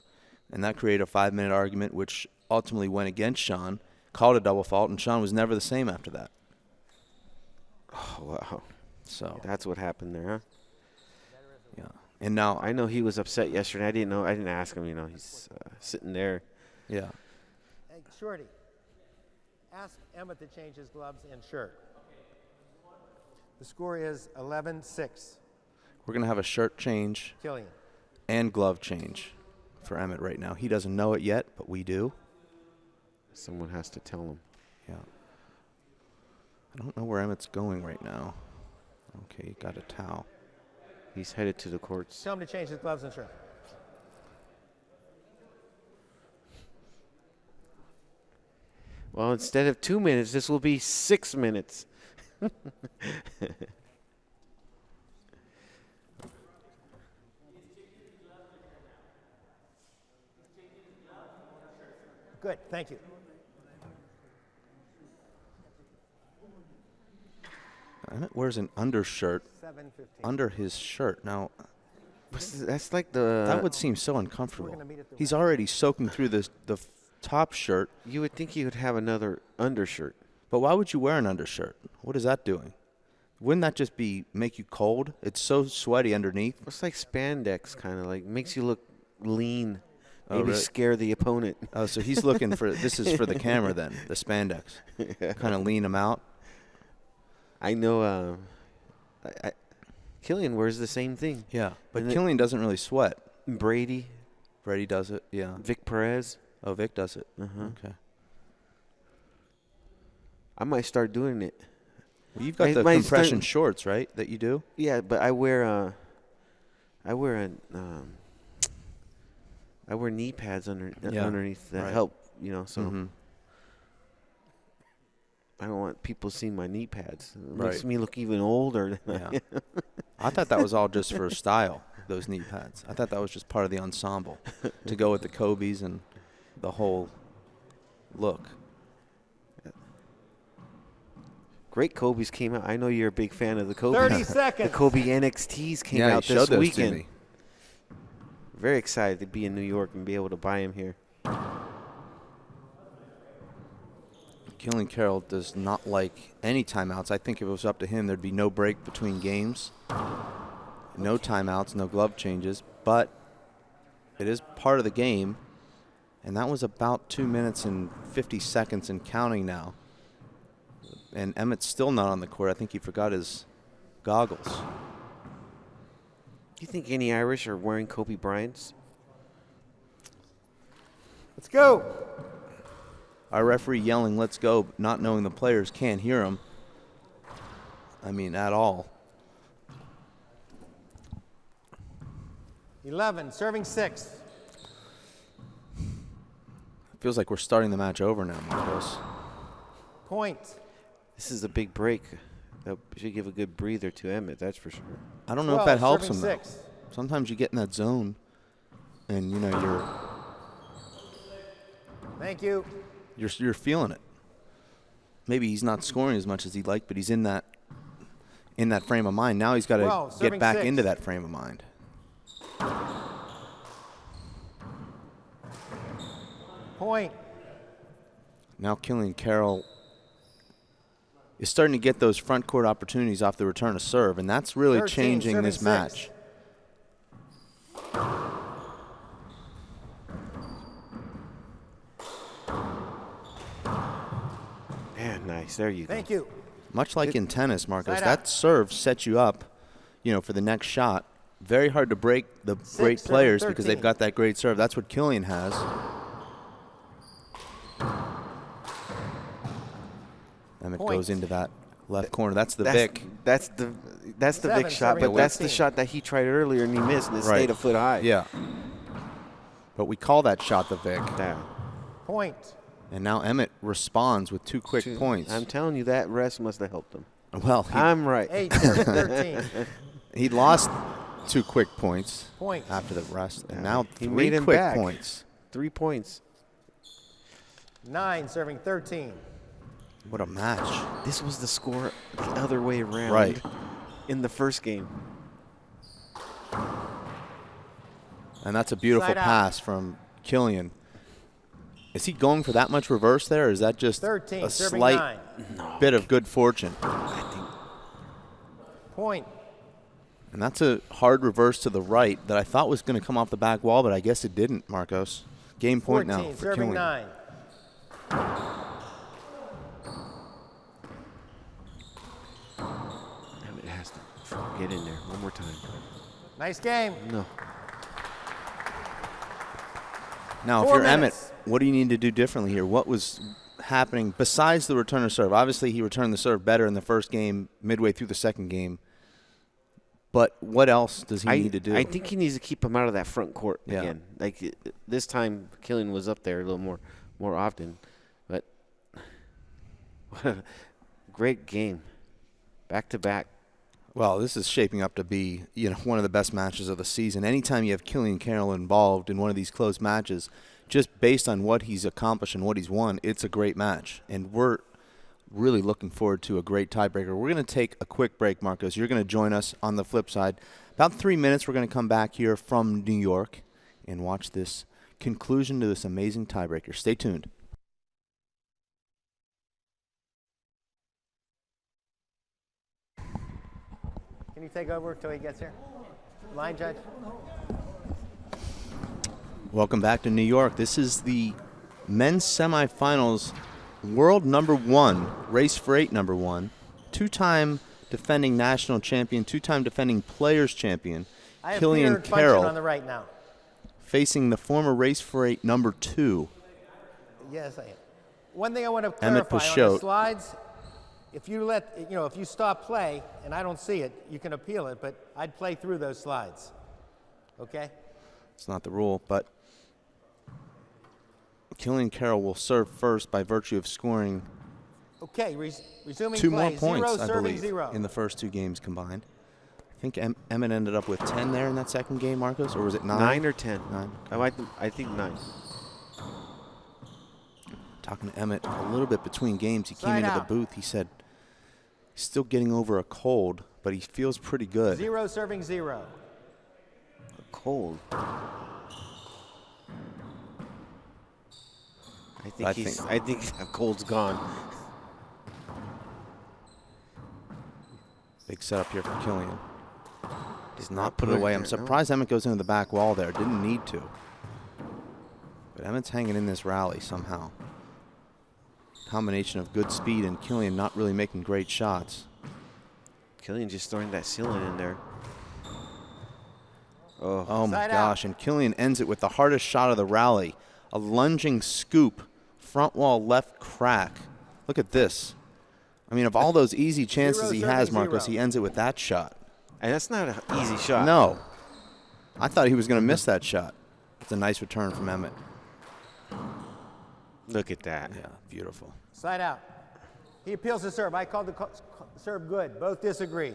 And that created a 5-minute argument, which ultimately went against Sean, called a double fault, and Sean was never the same after that. Oh, wow. So That's what happened there, huh? yeah. And now I know he was upset yesterday. I didn't know. I didn't ask him. You know, he's sitting there. yeah. Hey, Shorty, ask Emmett to change his gloves and shirt. The score is 11-6. We're going to have a shirt change Killian. and glove change for Emmett right now. He doesn't know it yet, but we do. Someone has to tell him. Yeah. I don't know where Emmett's going right now. Okay, he got a towel. He's headed to the courts. Tell him to change his gloves and shirt. Well, instead of 2 minutes, this will be 6 minutes. Good, thank you. Emmett wears an undershirt 7:15. under his shirt. Now, That's like the. that would seem so uncomfortable. We're gonna meet at the He's already soaking through the top shirt, You would think he would have another undershirt. but why would you wear an undershirt? What is that doing? Wouldn't that just make you cold? It's so sweaty underneath. It's like spandex, kind of like makes you look lean. Oh, Maybe really? scare the opponent. Oh, so he's looking for, this is for the camera then, the spandex. Kind of lean him out. I know. Killian wears the same thing. Yeah, but And it- Killian doesn't really sweat. Brady, Brady does it, yeah. Vic Perez. Oh, Vic does it. Uh-huh. Okay. I might start doing it. Well, you've got I the might compression start- shorts, right, that you do? Yeah, but I wear knee pads Yeah, underneath that right. help. You know, so Mhm. I don't want people seeing my knee pads. It Right. makes me look even older. Than I Yeah. I thought that was all just for style, those knee pads. I thought that was just part of the ensemble to go with the Kobe's and the whole look. Great Kobe's came out. I know you're a big fan of the Kobe. 30 The seconds. Kobe NXTs came Yeah, out you showed this those weekend. to me. Very excited to be in New York and be able to buy them here. Killian Carroll does not like any timeouts. I think if it was up to him, there'd be no break between games. No timeouts, no glove changes. But it is part of the game. And that was about 2 minutes and 50 seconds and counting now. And Emmett's still not on the court. I think he forgot his goggles. Do you think any Irish are wearing Kobe Bryant's? Let's go. Our referee yelling, let's go, not knowing the players can't hear him. I mean, at all. 11, serving 6. Feels like we're starting the match over now, Marcos. Point. This is a big break. That should give a good breather to Emmett, that's for sure. I don't know if 12, that helps him, serving though. 6. Sometimes you get in that zone, and, you know, Thank you. you're feeling it. Maybe he's not scoring as much as he'd like, but he's in that frame of mind. Now he's got Well, to serving get back 6. into that frame of mind. Point. Now Killian Carroll is starting to get those front court opportunities off the return of serve, and that's really 13, changing this serving match. 6. Yeah, nice. There you go. Thank you. Much like in tennis, Marcos, Side that out. serve sets you up, you know, for the next shot. Very hard to break the 6, great serving players because 13. they've got that great serve. That's what Killian has. Emmett Point. goes into that left corner. That's the That's Vic. That's the 7, Vic shot, serving but that's the 13. shot that he tried earlier and he missed and it Right. stayed a foot high. Yeah. But we call that shot the Vic. Down. Point. And now Emmett responds with 2 quick points. I'm telling you, that rest must have helped him. Well, I'm right. 8, serving 13. he lost 2 quick points Point. after the rest. And now He 3 made him quick back. points. 3 points. 9, serving 13. What a match. This was the score the other way around. Right. In the first game. And that's a beautiful Side out. pass from Killian. Is he going for that much reverse there, or is that just 13, a serving slight 9. bit of good fortune? I think Point. And that's a hard reverse to the right that I thought was going to come off the back wall, but I guess it didn't, Marcos. Game point 14, now for serving Killian. 9. Emmett has to get in there one more time. Nice game. No. Now, if 4 you're Emmett, minutes. what do you need to do differently here? What was happening besides the return of serve? Obviously, he returned the serve better in the first game, midway through the second game. But what else does he need to do? I think he needs to keep him out of that front court Yeah. again. Like this time, Killian was up there a little more often. But what a great game, back to back. Well, this is shaping up to be, one of the best matches of the season. Anytime you have Killian Carroll involved in one of these close matches, just based on what he's accomplished and what he's won, it's a great match. And we're really looking forward to a great tiebreaker. We're going to take a quick break, Marcos. You're going to join us on the flip side. About 3 minutes, we're going to come back here from New York and watch this conclusion to this amazing tiebreaker. Stay tuned. Can you take over until he gets here? Line judge? Welcome back to New York. This is the men's semifinals, world number 1, race for 8 number 1, 2-time defending national champion, 2-time defending players champion, I have Killian Peter Bunchen Carroll, on the right now. facing the former race for 8 number 2. Yes, I am. One thing I want to Emmett clarify on Peixoto. the slides, if you stop play and I don't see it, you can appeal it, but I'd play through those slides. Okay? It's not the rule, but Killian Carroll will serve first by virtue of scoring Okay, resuming 2 play. more points, 0 I serving believe, 0. in the first 2 games combined. I think Emmett ended up with 10 there in that second game, Marcos, or was it 9? 9 or 10? 9. I think 9. Talking to Emmett a little bit between games, he came Side into out. the booth. He said he's still getting over a cold, but he feels pretty good. 0 serving 0. Cold. I think that cold's gone. Big setup here for Killian. Does not not put it put it away. I'm there, surprised Emmett goes into the back wall there. Didn't need to. But Emmett's hanging in this rally somehow. Combination of good speed and Killian not really making great shots. Killian just throwing that ceiling in there. Oh my Side out. gosh, and Killian ends it with the hardest shot of the rally. A lunging scoop, front wall left crack. Look at this. I mean, of all those easy chances he has, serving Marcos, 0. he ends it with that shot. And that's not an easy shot. No. I thought he was going to miss that shot. It's a nice return from Emmett. Look at that. Yeah, beautiful. Side out. He appeals the serve. I called the serve good. Both disagree.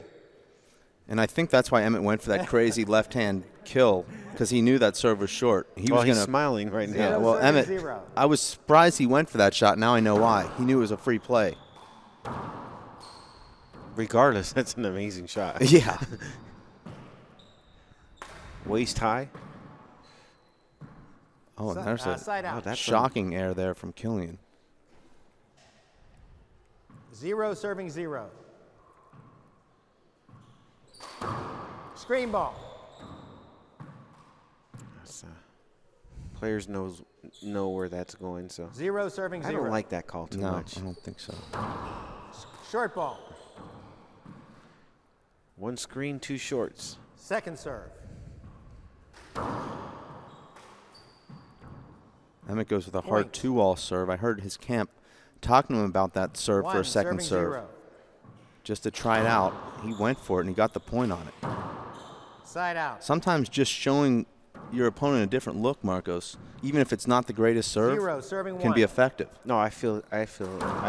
And I think that's why Emmett went for that crazy left-hand kill, because he knew that serve was short. He was He's going to. smiling right now. Yeah, Zero well, serving Emmett, 0. I was surprised he went for that shot. Now I know why. He knew it was a free play. Regardless, that's an amazing shot. Yeah. Waist high. Oh, and there's a Side out. that's shocking air there from Killian. 0 serving 0. Screen ball. Players know where that's going, so 0 serving 0. I don't like that call too No, much. I don't think so. Short ball. One screen, 2 shorts. Second serve. Emmett goes with a hard Point. 2-wall serve. I heard his camp talking to him about that serve 1 for a second serving serve. 0. Just to try it out. He went for it, and he got the point on it. Side out. Sometimes just showing your opponent a different look, Marcos. Even if it's not the greatest serve, 0, serving can 1. be effective. No, I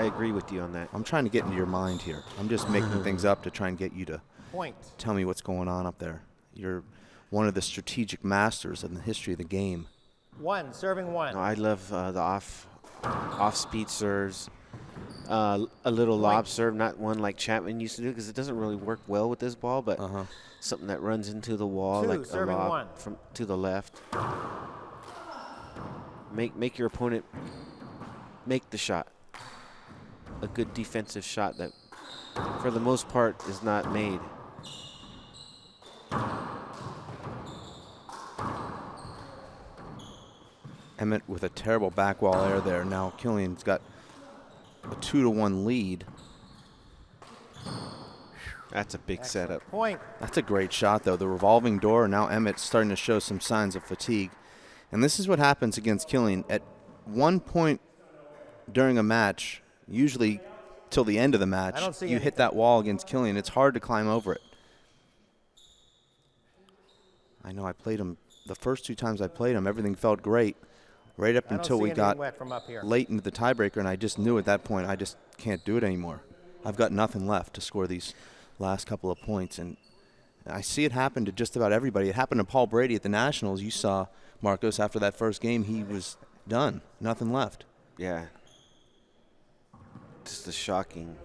agree with you on that. I'm trying to get into your mind here. I'm just making things up to try and get you to Point. tell me what's going on up there. You're one of the strategic masters in the history of the game. 1, serving 1. No, I love the off-speed serves. A little lob serve, not one like Chapman used to do, because it doesn't really work well with this ball, but something that runs into the wall, 2, like a serving lob 1. from to the left. Make your opponent make the shot. A good defensive shot that, for the most part, is not made. Emmett with a terrible back wall air there. Now Killian's got a 2-1 lead. That's a big setup. Point. That's a great shot, though. The revolving door. Now Emmett's starting to show some signs of fatigue. And this is what happens against Killian. At one point during a match, usually till the end of the match, you hit that wall against Killian. It's hard to climb over it. I know I played him. The first 2 times I played him, everything felt great. Right up until we got late into the tiebreaker, and I just knew at that point I just can't do it anymore. I've got nothing left to score these last couple of points, and I see it happen to just about everybody. It happened to Paul Brady at the Nationals. You saw, Marcos, after that first game, he was done. Nothing left. Yeah. Just the shocking.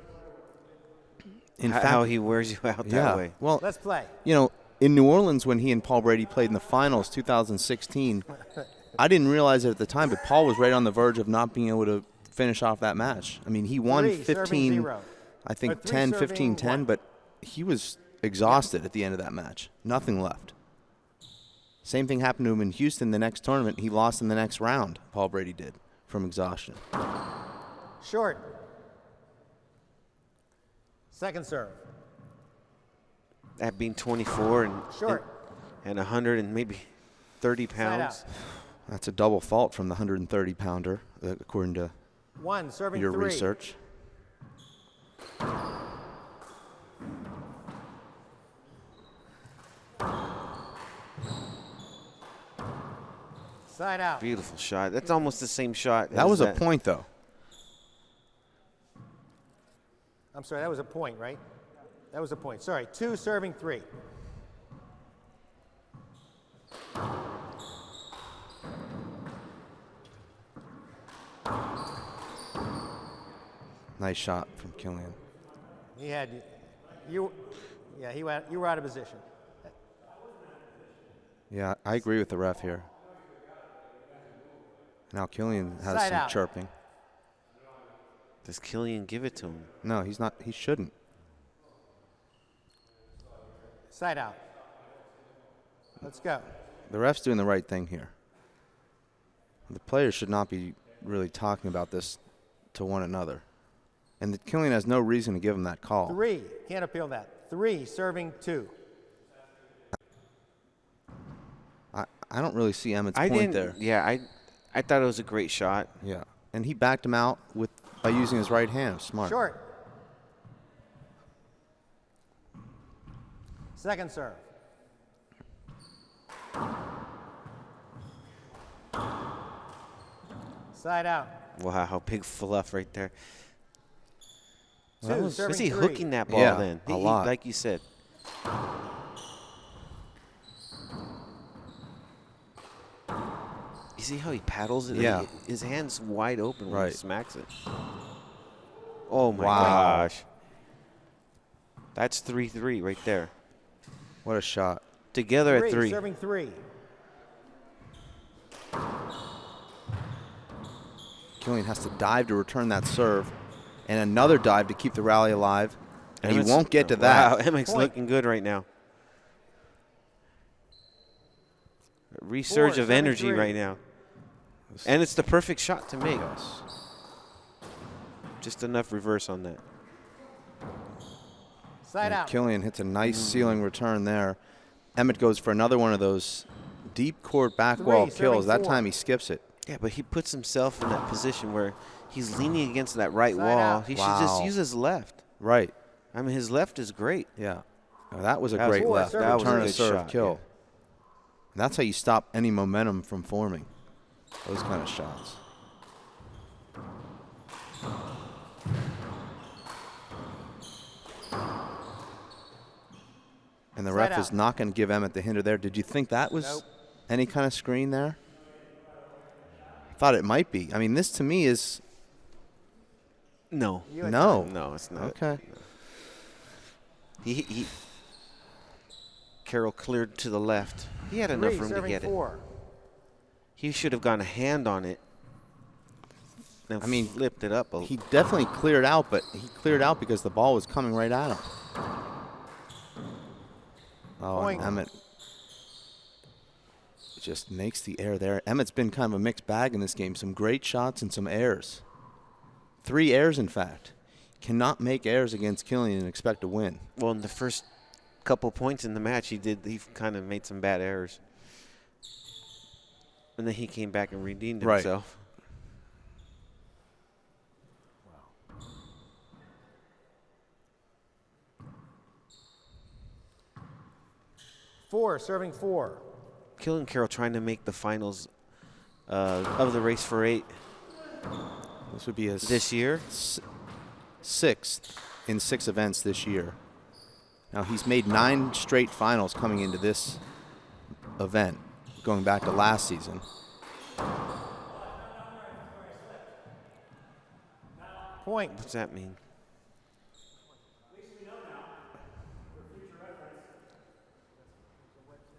In fact, how he wears you out that way. Well, let's play. You know, in New Orleans when he and Paul Brady played in the finals, 2016, I didn't realize it at the time, but Paul was right on the verge of not being able to finish off that match. I mean, he won 15, I think 10, 15, 10, but he was exhausted at the end of that match. Nothing left. Same thing happened to him in Houston the next tournament. He lost in the next round, Paul Brady did, from exhaustion. Short. Second serve. At being 24 and 100 and maybe 30 pounds. That's a double fault from the 130-pounder, according to 1, serving your 3. research. Side out. Beautiful shot. That's almost the same shot. That was a point, though. I'm sorry, that was a point, right? That was a point. Sorry, 2, serving 3. Nice shot from Killian. He had you. Yeah, you were out of position. Yeah, I agree with the ref here. Now Killian has Side some out. chirping. Does Killian give it to him? No, he's not. He shouldn't. Side out. Let's go. The ref's doing the right thing here. The players should not be really talking about this to one another. And Killian has no reason to give him that call. 3. Can't appeal that. 3, serving 2. I don't really see Emmett's point there. Yeah, I thought it was a great shot. Yeah. And he backed him out by using his right hand. Smart. Short. Second serve. Side out. Wow, big fluff right there. 2, serving Was he 3. hooking that ball Yeah, then? a lot. Like you said. You see how he paddles it? Yeah. His hand's wide open when Right. he smacks it. Oh, my Wow. gosh. That's 3-3 right there. What a shot. Together 3, at 3. serving 3. Killian has to dive to return that serve, and another dive to keep the rally alive. And he Emmett's- won't get to Wow, that. Emmett's Point. looking good right now. A resurge 4, of energy 73. right now. And it's the perfect shot to make. Just enough reverse on that. Side And out. Killian hits a nice ceiling return there. Emmett goes for another one of those deep court back 3, wall serving kills. That 4. time he skips it. Yeah, but he puts himself in that position where he's leaning against that right Side wall. out. He should just Wow. use his left. Right. I mean, his left is great. Yeah. Now, that was a That was great four, left. serving Return three. a serve Shot, kill. And that's how you stop any momentum from forming. Those kind of shots. And the Side ref out. is not going to give Emmett the hinder there. Did you think that was Nope. any kind of screen there? Thought it might be. I mean, this to me is No. no. No, it's not. Okay. He Carroll cleared to the left. He had enough 3, room to serving get 4. it. He should have gotten a hand on it. And I mean, flipped it up. He definitely cleared out, but he cleared out because the ball was coming right at him. Oh, Point. and Emmett just makes the error there. Emmett's been kind of a mixed bag in this game. Some great shots and some errors. 3 errors, in fact. Cannot make errors against Killian and expect to win. Well, in the first couple points in the match, he kind of made some bad errors. And then he came back and redeemed Right. himself. 4, serving 4. Killian Carroll trying to make the finals of the race for 8 This would be his this year. 6th in 6 events this year. Now, he's made 9 straight finals coming into this event, going back to last season. Point. What's that mean?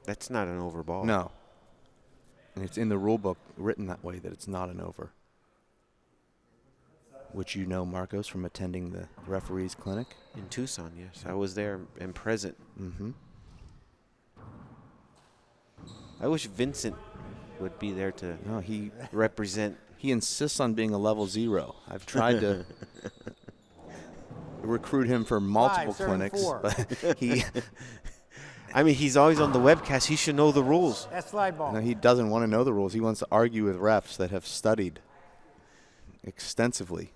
That's not an over ball. No. And it's in the rule book written that way, that it's not an over. Which you know, Marcos, from attending the referees clinic. In Tucson, yes. I was there and present. Mm-hmm. I wish Vincent would be there to No, he represent. insists on being a level 0. I've tried to recruit him for multiple 5, serving clinics, 4. but he I mean, he's always on the webcast. He should know the rules. That's slide ball. no, he doesn't want to know the rules. He wants to argue with refs that have studied extensively,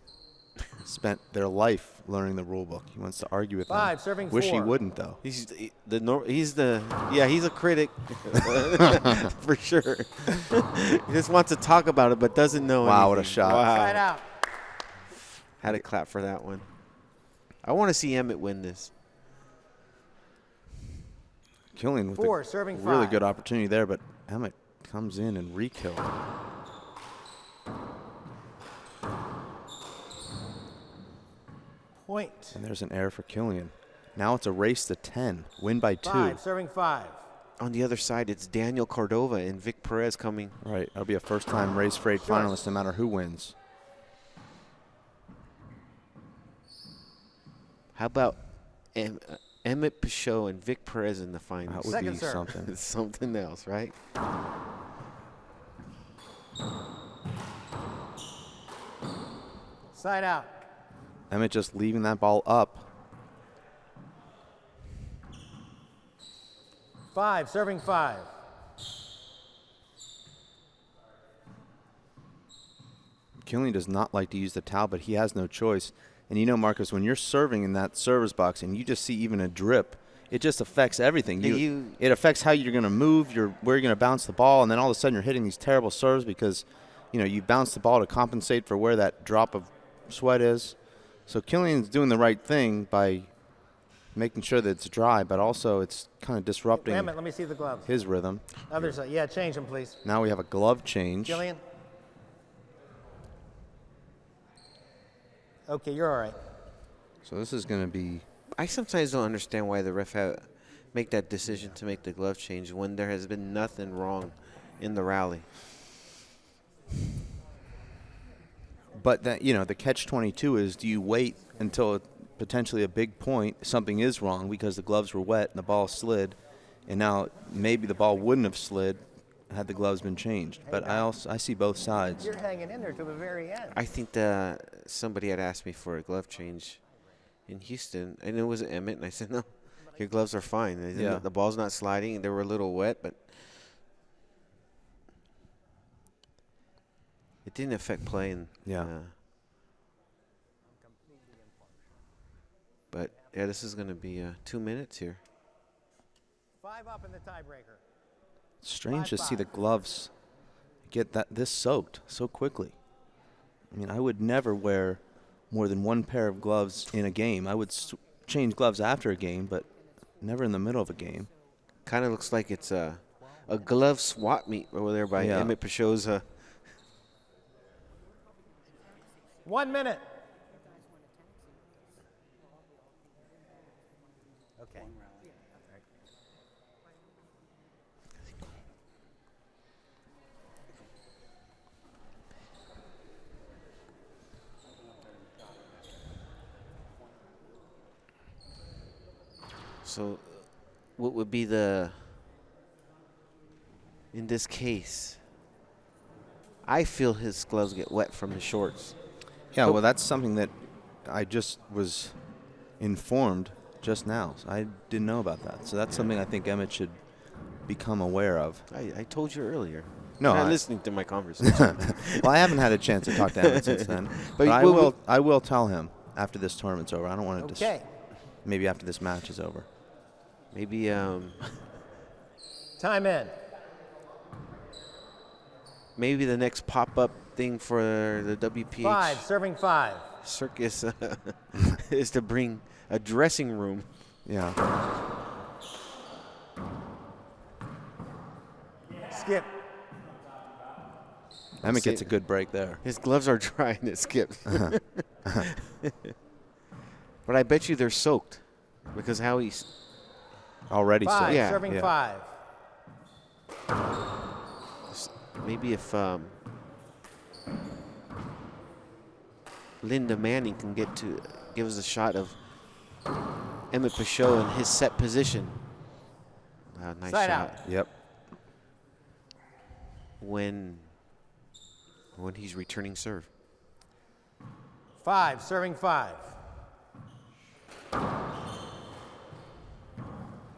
spent their life learning the rule book. He wants to argue with 5, them. serving Wish he 4. wouldn't, though. He's a critic for sure. He just wants to talk about it, but doesn't know. Wow, what a anything. shot. Wow. Side out. Had to clap for that one. I want to see Emmett win this. Killian with 4, a serving 5. really good opportunity there, but Emmett comes in and re-killed. Point. And there's an error for Killian. Now it's a race to 10. Win by 2. 5, serving 5. On the other side, it's Daniel Cordova and Vic Perez coming. Right. That'll be a first-time race for 8 finalist no matter who wins. How about Emmett Peixoto and Vic Perez in the finals? That would Second be serve. something. It's something else, right? Side out. Emmett just leaving that ball up. 5, serving 5. Killian does not like to use the towel, but he has no choice. And you know, Marcus, when you're serving in that service box and you just see even a drip, it just affects everything. It affects how you're going to move, where you're going to bounce the ball, and then all of a sudden you're hitting these terrible serves because, you know, you bounce the ball to compensate for where that drop of sweat is. So Killian's doing the right thing by making sure that it's dry, but also it's kind of disrupting Emmett, let me see the gloves. his rhythm. Other side. Yeah, change them, please. Now we have a glove change. Killian. Okay, you're all right. So this is going to be I sometimes don't understand why the ref make that decision to make the glove change when there has been nothing wrong in the rally. But that, you know, the catch-22 is, do you wait until potentially a big point, something is wrong because the gloves were wet and the ball slid, and now maybe the ball wouldn't have slid had the gloves been changed. But I see both sides. You're hanging in there to the very end. I think somebody had asked me for a glove change in Houston, and it was Emmett, and I said, no, your gloves are fine. They didn't- The ball's not sliding. They were a little wet, but it didn't affect play. And, but, this is going to be 2 minutes here. 5 up in the tiebreaker. Strange to see the gloves get this soaked so quickly. I mean, I would never wear more than one pair of gloves in a game. I would change gloves after a game, but never in the middle of a game. Kind of looks like it's a glove swap meet over there by Yeah. Emmett Peixoto. 1 minute. Okay. So what would be in this case, I feel his gloves get wet from the shorts. Yeah, well, that's something that I just was informed just now. So I didn't know about that. So that's something I think Emmett should become aware of. I told you earlier. No, You're not listening to my conversation. Well, I haven't had a chance to talk to Emmett since then. But I will tell him after this tournament's over. I don't want to Okay. maybe after this match is over. Maybe Time in. maybe the next pop-up thing for the WPH 5, serving 5. circus is to bring a dressing room. Yeah. Skip. Emmett gets a good break there. His gloves are dry and it skips. But I bet you they're soaked because how he's Already 5, so. Yeah, serving yeah. 5. maybe if Linda Manning can give us a shot of Emmett Peixoto in his set position. Nice Side shot. out. Yep. When he's returning serve. 5, serving 5.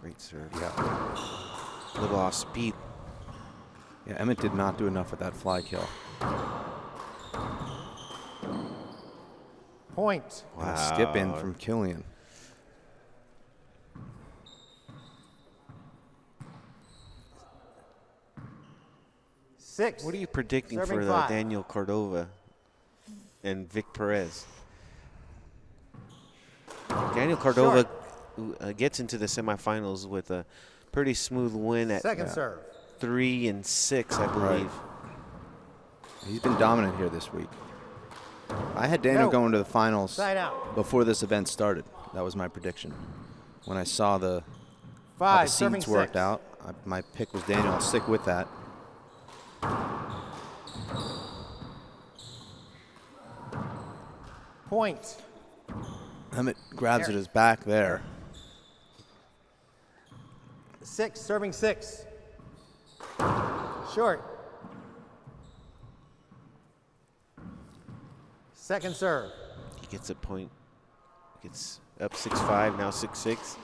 Great serve. Yeah. Little off speed. Yeah, Emmett did not do enough with that fly kill. Point. And a skip in from Killian. Six. What are you predicting Serving for 5. Daniel Cordova and Vic Perez? Daniel Cordova gets into the semifinals with a pretty smooth win at Second serve. 3 and 6, I believe. He's been dominant here this week. I had Daniel No. going to the finals Side out. before this event started. That was my prediction. When I saw how 5, the serving seeds 6. worked out, my pick was Daniel. I'll stick with that. Point. Emmett grabs at his back there. 6, serving 6. Short. Second serve. He gets a point. Gets up 6-5, now 6-6.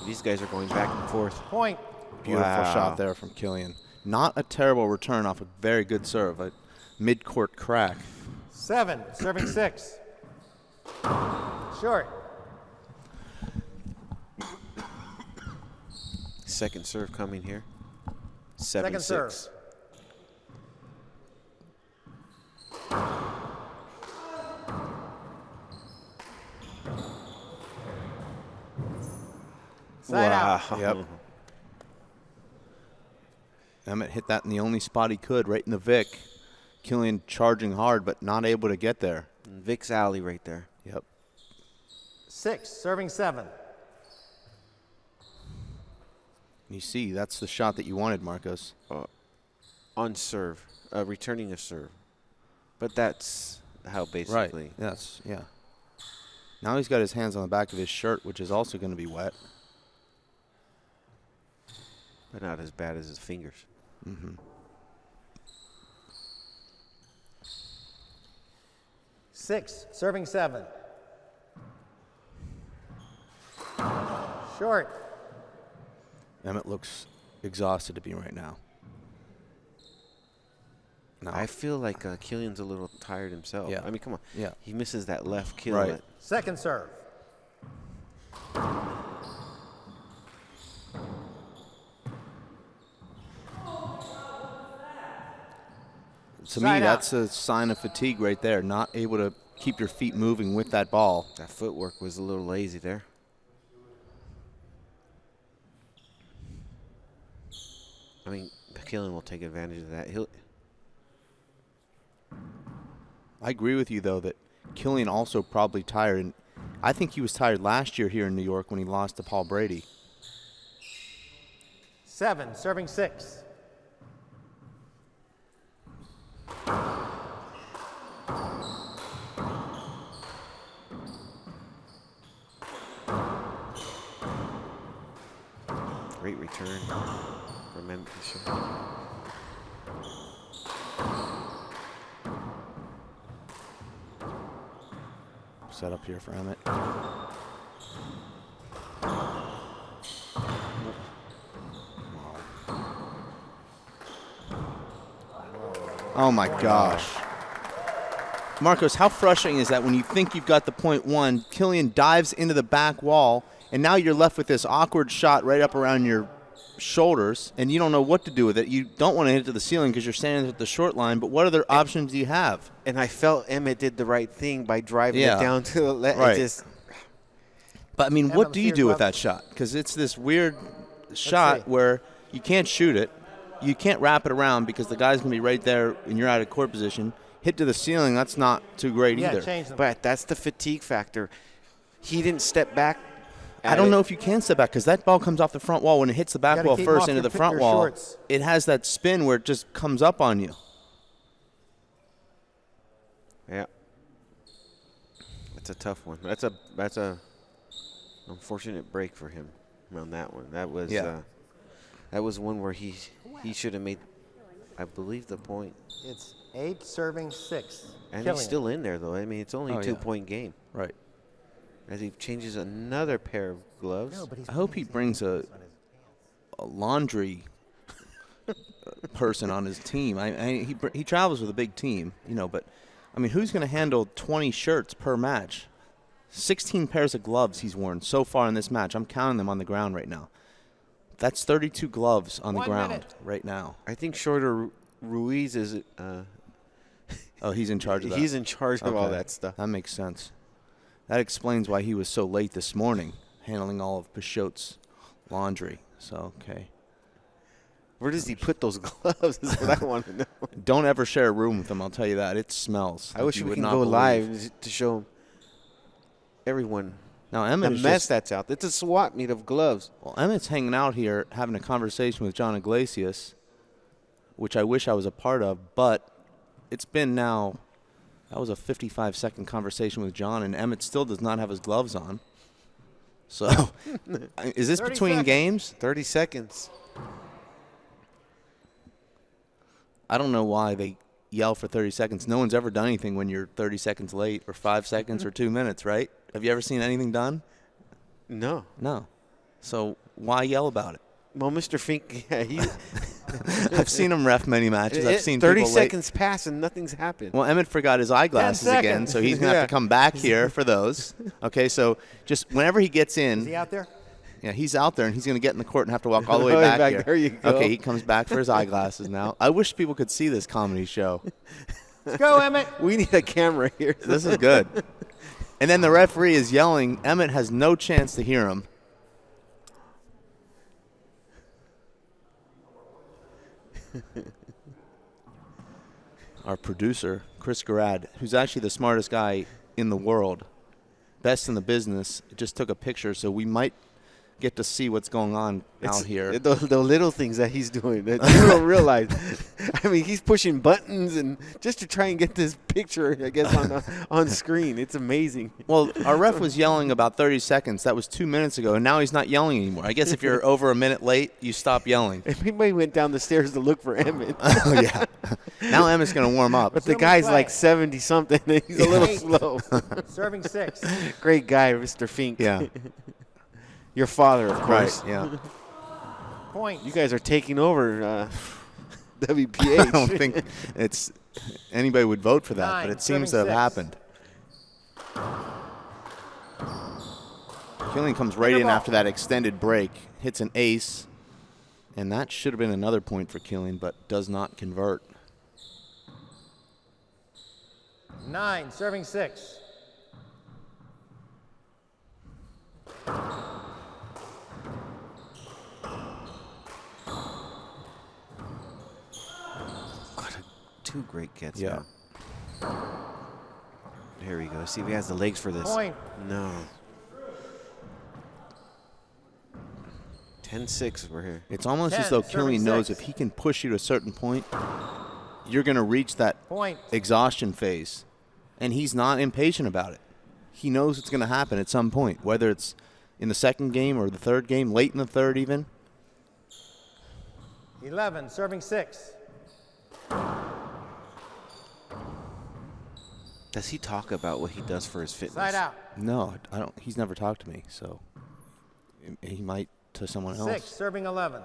These guys are going back and forth. Point. Beautiful Wow. shot there from Killian. Not a terrible return off a very good serve. A mid-court crack. 7, serving 6. Short. Second serve coming here. 7-6. Second serve. Side out. Yep. Emmett hit that in the only spot he could, right in the Vic. Killian charging hard, but not able to get there. And Vic's alley right there. Yep. 6, serving 7. You see, that's the shot that you wanted, Marcos. On serve. Returning a serve. But that's how basically. Right. Yes. Yeah. Now he's got his hands on the back of his shirt, which is also going to be wet. But not as bad as his fingers. Mm-hmm. Six, serving 7. Short. Emmett looks exhausted to be right now. No. I feel like Killian's a little tired himself. Yeah. I mean, come on. Yeah. He misses that left kill. Right. Second serve. To me, Side out. that's a sign of fatigue right there, not able to keep your feet moving with that ball. That footwork was a little lazy there. I mean, Killian will take advantage of that. I agree with you, though, that Killian also probably tired. And I think he was tired last year here in New York when he lost to Paul Brady. 7, serving 6. Great return from Emmett Peixoto. Set up here for Emmett. Oh my gosh. Marcos, how frustrating is that when you think you've got the point one, Killian dives into the back wall, and now you're left with this awkward shot right up around your shoulders, and you don't know what to do with it. You don't want to hit it to the ceiling because you're standing at the short line, but what other options do you have? And I felt Emmett did the right thing by driving it down to the left. Right. But, I mean, Emmett, what do see you your do with glove? that shot? Because it's this weird see. shot where you can't shoot it. You can't wrap it around because the guy's going to be right there and you're out of court position. Hit to the ceiling, that's not too great Yeah, either. change them. But that's the fatigue factor. He didn't step back. I don't know if you can step back because that ball comes off the front wall. When it hits the back Gotta wall keep first off into your the front your wall, shorts. it has that spin where it just comes up on you. Yeah. That's a tough one. That's a unfortunate break for him on that one. That was that was one where he should have made, I believe, the point. It's 8, serving 6. And Killian. he's still in there, though. I mean, it's only a 2-point game. Right. As he changes another pair of gloves. No, but he's I hope he brings a laundry person on his team. He travels with a big team, but I mean, who's going to handle 20 shirts per match? 16 pairs of gloves he's worn so far in this match. I'm counting them on the ground right now. That's 32 gloves on the 1 ground minute. right now. I think Shorter Ruiz is. Oh, he's in charge of that. He's in charge of all Okay. that stuff. That makes sense. That explains why he was so late this morning, handling all of Peixoto's laundry. So, okay. Where does he put those gloves is what I want to know. Don't ever share a room with him, I'll tell you that. It smells. I wish You we would can not go believe. live to show everyone Now, the Emmett is mess just, that's out. It's a swap meet of gloves. well, Emmett's hanging out here having a conversation with John Iglesias, which I wish I was a part of, but it's been now, that was a 55-second conversation with John, and Emmett still does not have his gloves on. So, is this 30 between seconds. games? 30 seconds. I don't know why they yell for 30 seconds. No one's ever done anything when you're 30 seconds late or 5 seconds or 2 minutes, right? Have you ever seen anything done? No. No. So why yell about it? Well, Mr. Fink, he I've seen him ref many matches. I've seen 30 people late. seconds pass and nothing's happened. Well, Emmett forgot his eyeglasses 10 again, seconds. so he's going to have to come back here for those. Okay, so just whenever he gets Is he in, out there? yeah, he's out there, and he's going to get in the court and have to walk all the way All the way back back. here. There you go. Okay, he comes back for his eyeglasses now. I wish people could see this comedy show. Let's go, Emmett. We need a camera here. This is good. And then the referee is yelling. Emmett has no chance to hear him. Our producer, Chris Garad, who's actually the smartest guy in the world, best in the business, just took a picture, so we might get to see what's going on out here. The little things that he's doing that you don't realize. I mean, he's pushing buttons and just to try and get this picture, I guess, on screen. It's amazing. Well, our ref was yelling about 30 seconds. That was 2 minutes ago, and now he's not yelling anymore. I guess if you're over a minute late, you stop yelling. Everybody went down the stairs to look for Emmett. Oh, yeah. Now Emmett's going to warm up. But the Zoom guy's play. like 70-something. He's a little slow. Serving 6. Great guy, Mr. Fink. Yeah. Your father, of course. Right, yeah. Point. You guys are taking over I WPH. don't think anybody would vote for that, 9, but it seems to have serving happened. Killian comes right in ball. after that extended break, hits an ace, and that should have been another point for Killian, but does not convert. 9, serving 6. Two great gets. Yeah. Now. Here we go. See if he has the legs for this. Point. No. 10-6 we're here. It's almost 10, as though serving Killian knows 6. if he can push you to a certain point, you're going to reach that Point. exhaustion phase. And he's not impatient about it. He knows it's going to happen at some point, whether it's in the second game or the third game, late in the third even. 11, serving 6. Does he talk about what he does for his fitness? Side out. No, I don't. He's never talked to me, so he might to someone 6, else. serving 11.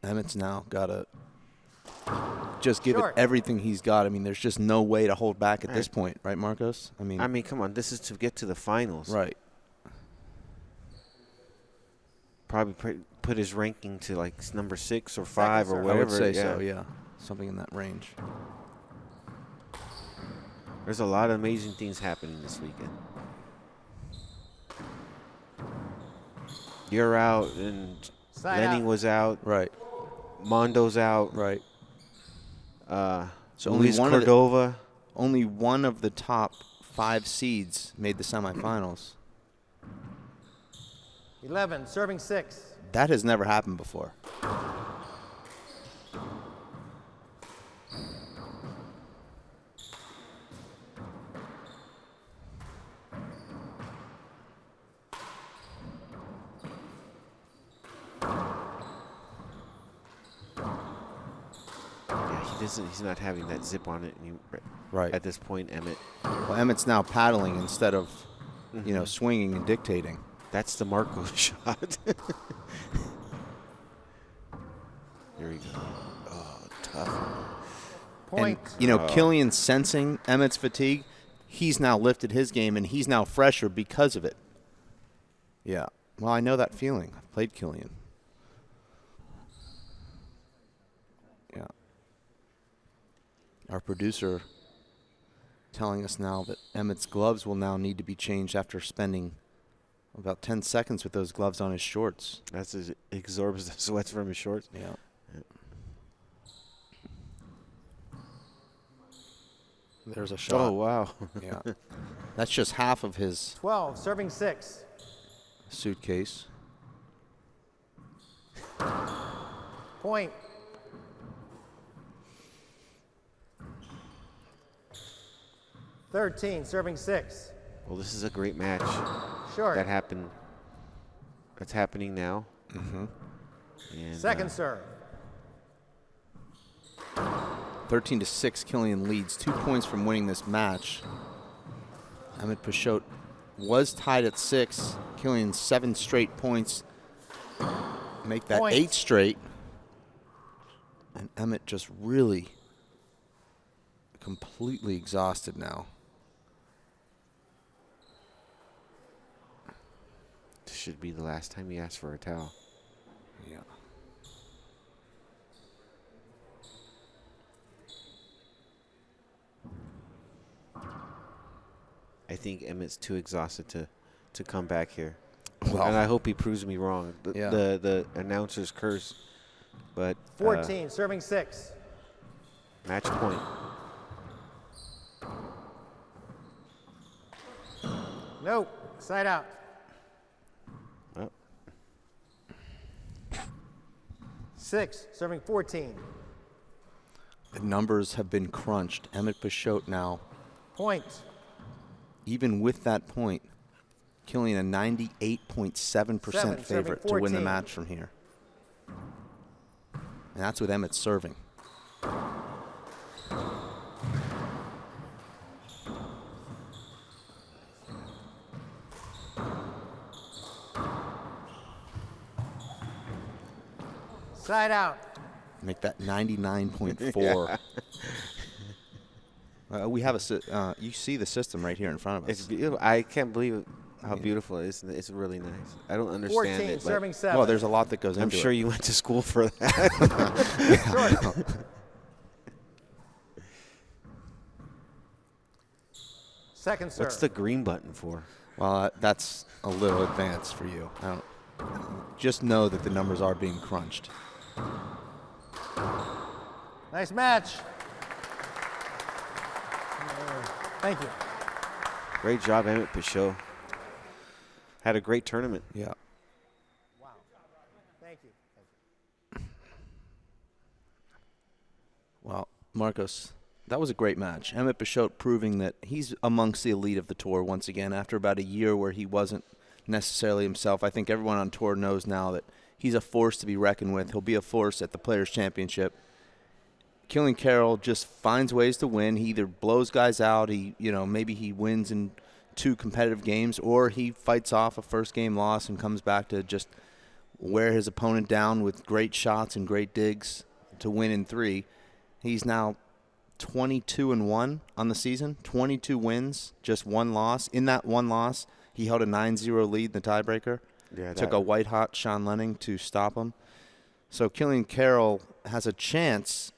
Emmett's now got to just give Short. it everything he's got. I mean, there's just no way to hold back at this Right. point, right, Marcos? I mean, Come on. This is to get to the finals. right. Probably put his ranking to like number 6 or 5 or serve. whatever. I would say yeah. so, yeah. Something in that range. There's a lot of amazing things happening this weekend. You're out, and Side Lenning out. was out. Right, Mondo's out. right. So So only Luis one of the- Cordova. Only one of the top 5 seeds made the semifinals. 11, serving 6. That has never happened before. Yeah, he's not having that zip on it Right. at this point, Emmett. Well, Emmett's now paddling instead of, swinging and dictating. That's the Marco shot. Here we go. Oh, tough. Point. And, Killian sensing Emmett's fatigue, he's now lifted his game, and he's now fresher because of it. Yeah. Well, I know that feeling. I've played Killian. Yeah. Our producer telling us now that Emmett's gloves will now need to be changed after spending about 10 seconds with those gloves on his shorts. That's as absorbs the sweats from his shorts. Yeah. There's a shot. Oh, wow. Yeah. That's just half of his 12, serving 6. suitcase. Point. $13, serving 6. Well, this is a great match. Short. That happened. That's happening now. Mm-hmm. And, Second serve. 13-6, Killian leads. 2 points from winning this match. Emmett Peixoto was tied at 6. Killian 7 straight points. Make that Point. 8 straight. And Emmett just really completely exhausted now. This should be the last time he asks for a towel. Yeah. I think Emmett's too exhausted to come back here. Well, And I hope he proves me wrong. Yeah. The announcer's curse. But 14, serving 6. match point. Nope. Side out. Oh, 6, serving 14. the numbers have been crunched. Emmett Peixoto now, Point. even with that point, Killian a 98.7% Seven, favorite to serving win the 14. match from here. And that's with Emmett serving. Side out. Make that 99.4. We have you see the system right here in front of us. it's beautiful. I can't believe how beautiful it is. It's really nice. I don't understand 14, it. but serving 7. Well, there's a lot that goes I'm into sure it. you went to school for that. Short. Second serve. What's the green button for? Well, that's a little advanced for you. Just know that the numbers are being crunched. Nice match. Thank you. Great job, Emmett Peixoto. Had a great tournament. Yeah. Wow. Thank you. Well, Marcos, that was a great match. Emmett Peixoto proving that he's amongst the elite of the tour once again after about a year where he wasn't necessarily himself. I think everyone on tour knows now that he's a force to be reckoned with. He'll be a force at the Players' Championship. Killian Carroll just finds ways to win. He either blows guys out, maybe he wins in 2 competitive games, or he fights off a first game loss and comes back to just wear his opponent down with great shots and great digs to win in 3. He's now 22-1 on the season, 22 wins, just 1 loss. In that 1 loss, he held a 9-0 lead in the tiebreaker. Yeah, Took a white-hot Sean Lenning to stop him. So Killian Carroll has a chance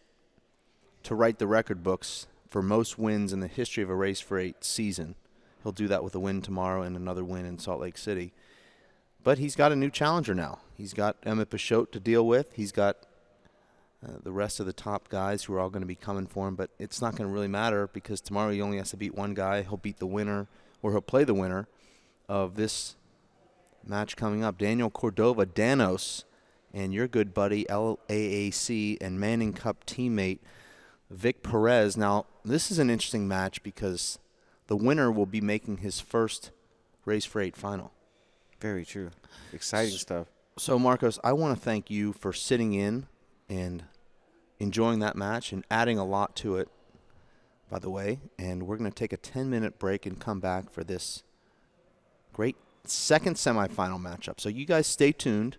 to write the record books for most wins in the history of a Race for 8 season. He'll do that with a win tomorrow and another win in Salt Lake City. But he's got a new challenger now. He's got Emmett Peixoto to deal with. He's got the rest of the top guys who are all going to be coming for him. But it's not going to really matter because tomorrow he only has to beat one guy. He'll beat the winner, or he'll play the winner of this match coming up. Daniel Cordova, Danos, and your good buddy, LAAC and Manning Cup teammate, Vic Perez. Now, this is an interesting match because the winner will be making his first Race for 8 final. Very true. Exciting stuff. So, Marcos, I want to thank you for sitting in and enjoying that match and adding a lot to it, by the way. And we're going to take a 10-minute break and come back for this great second semifinal matchup. So you guys stay tuned.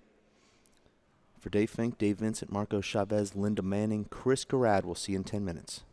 For Dave Fink, Dave Vincent, Marcos Chavez, Linda Manning, Chris Garrad. We'll see you in 10 minutes.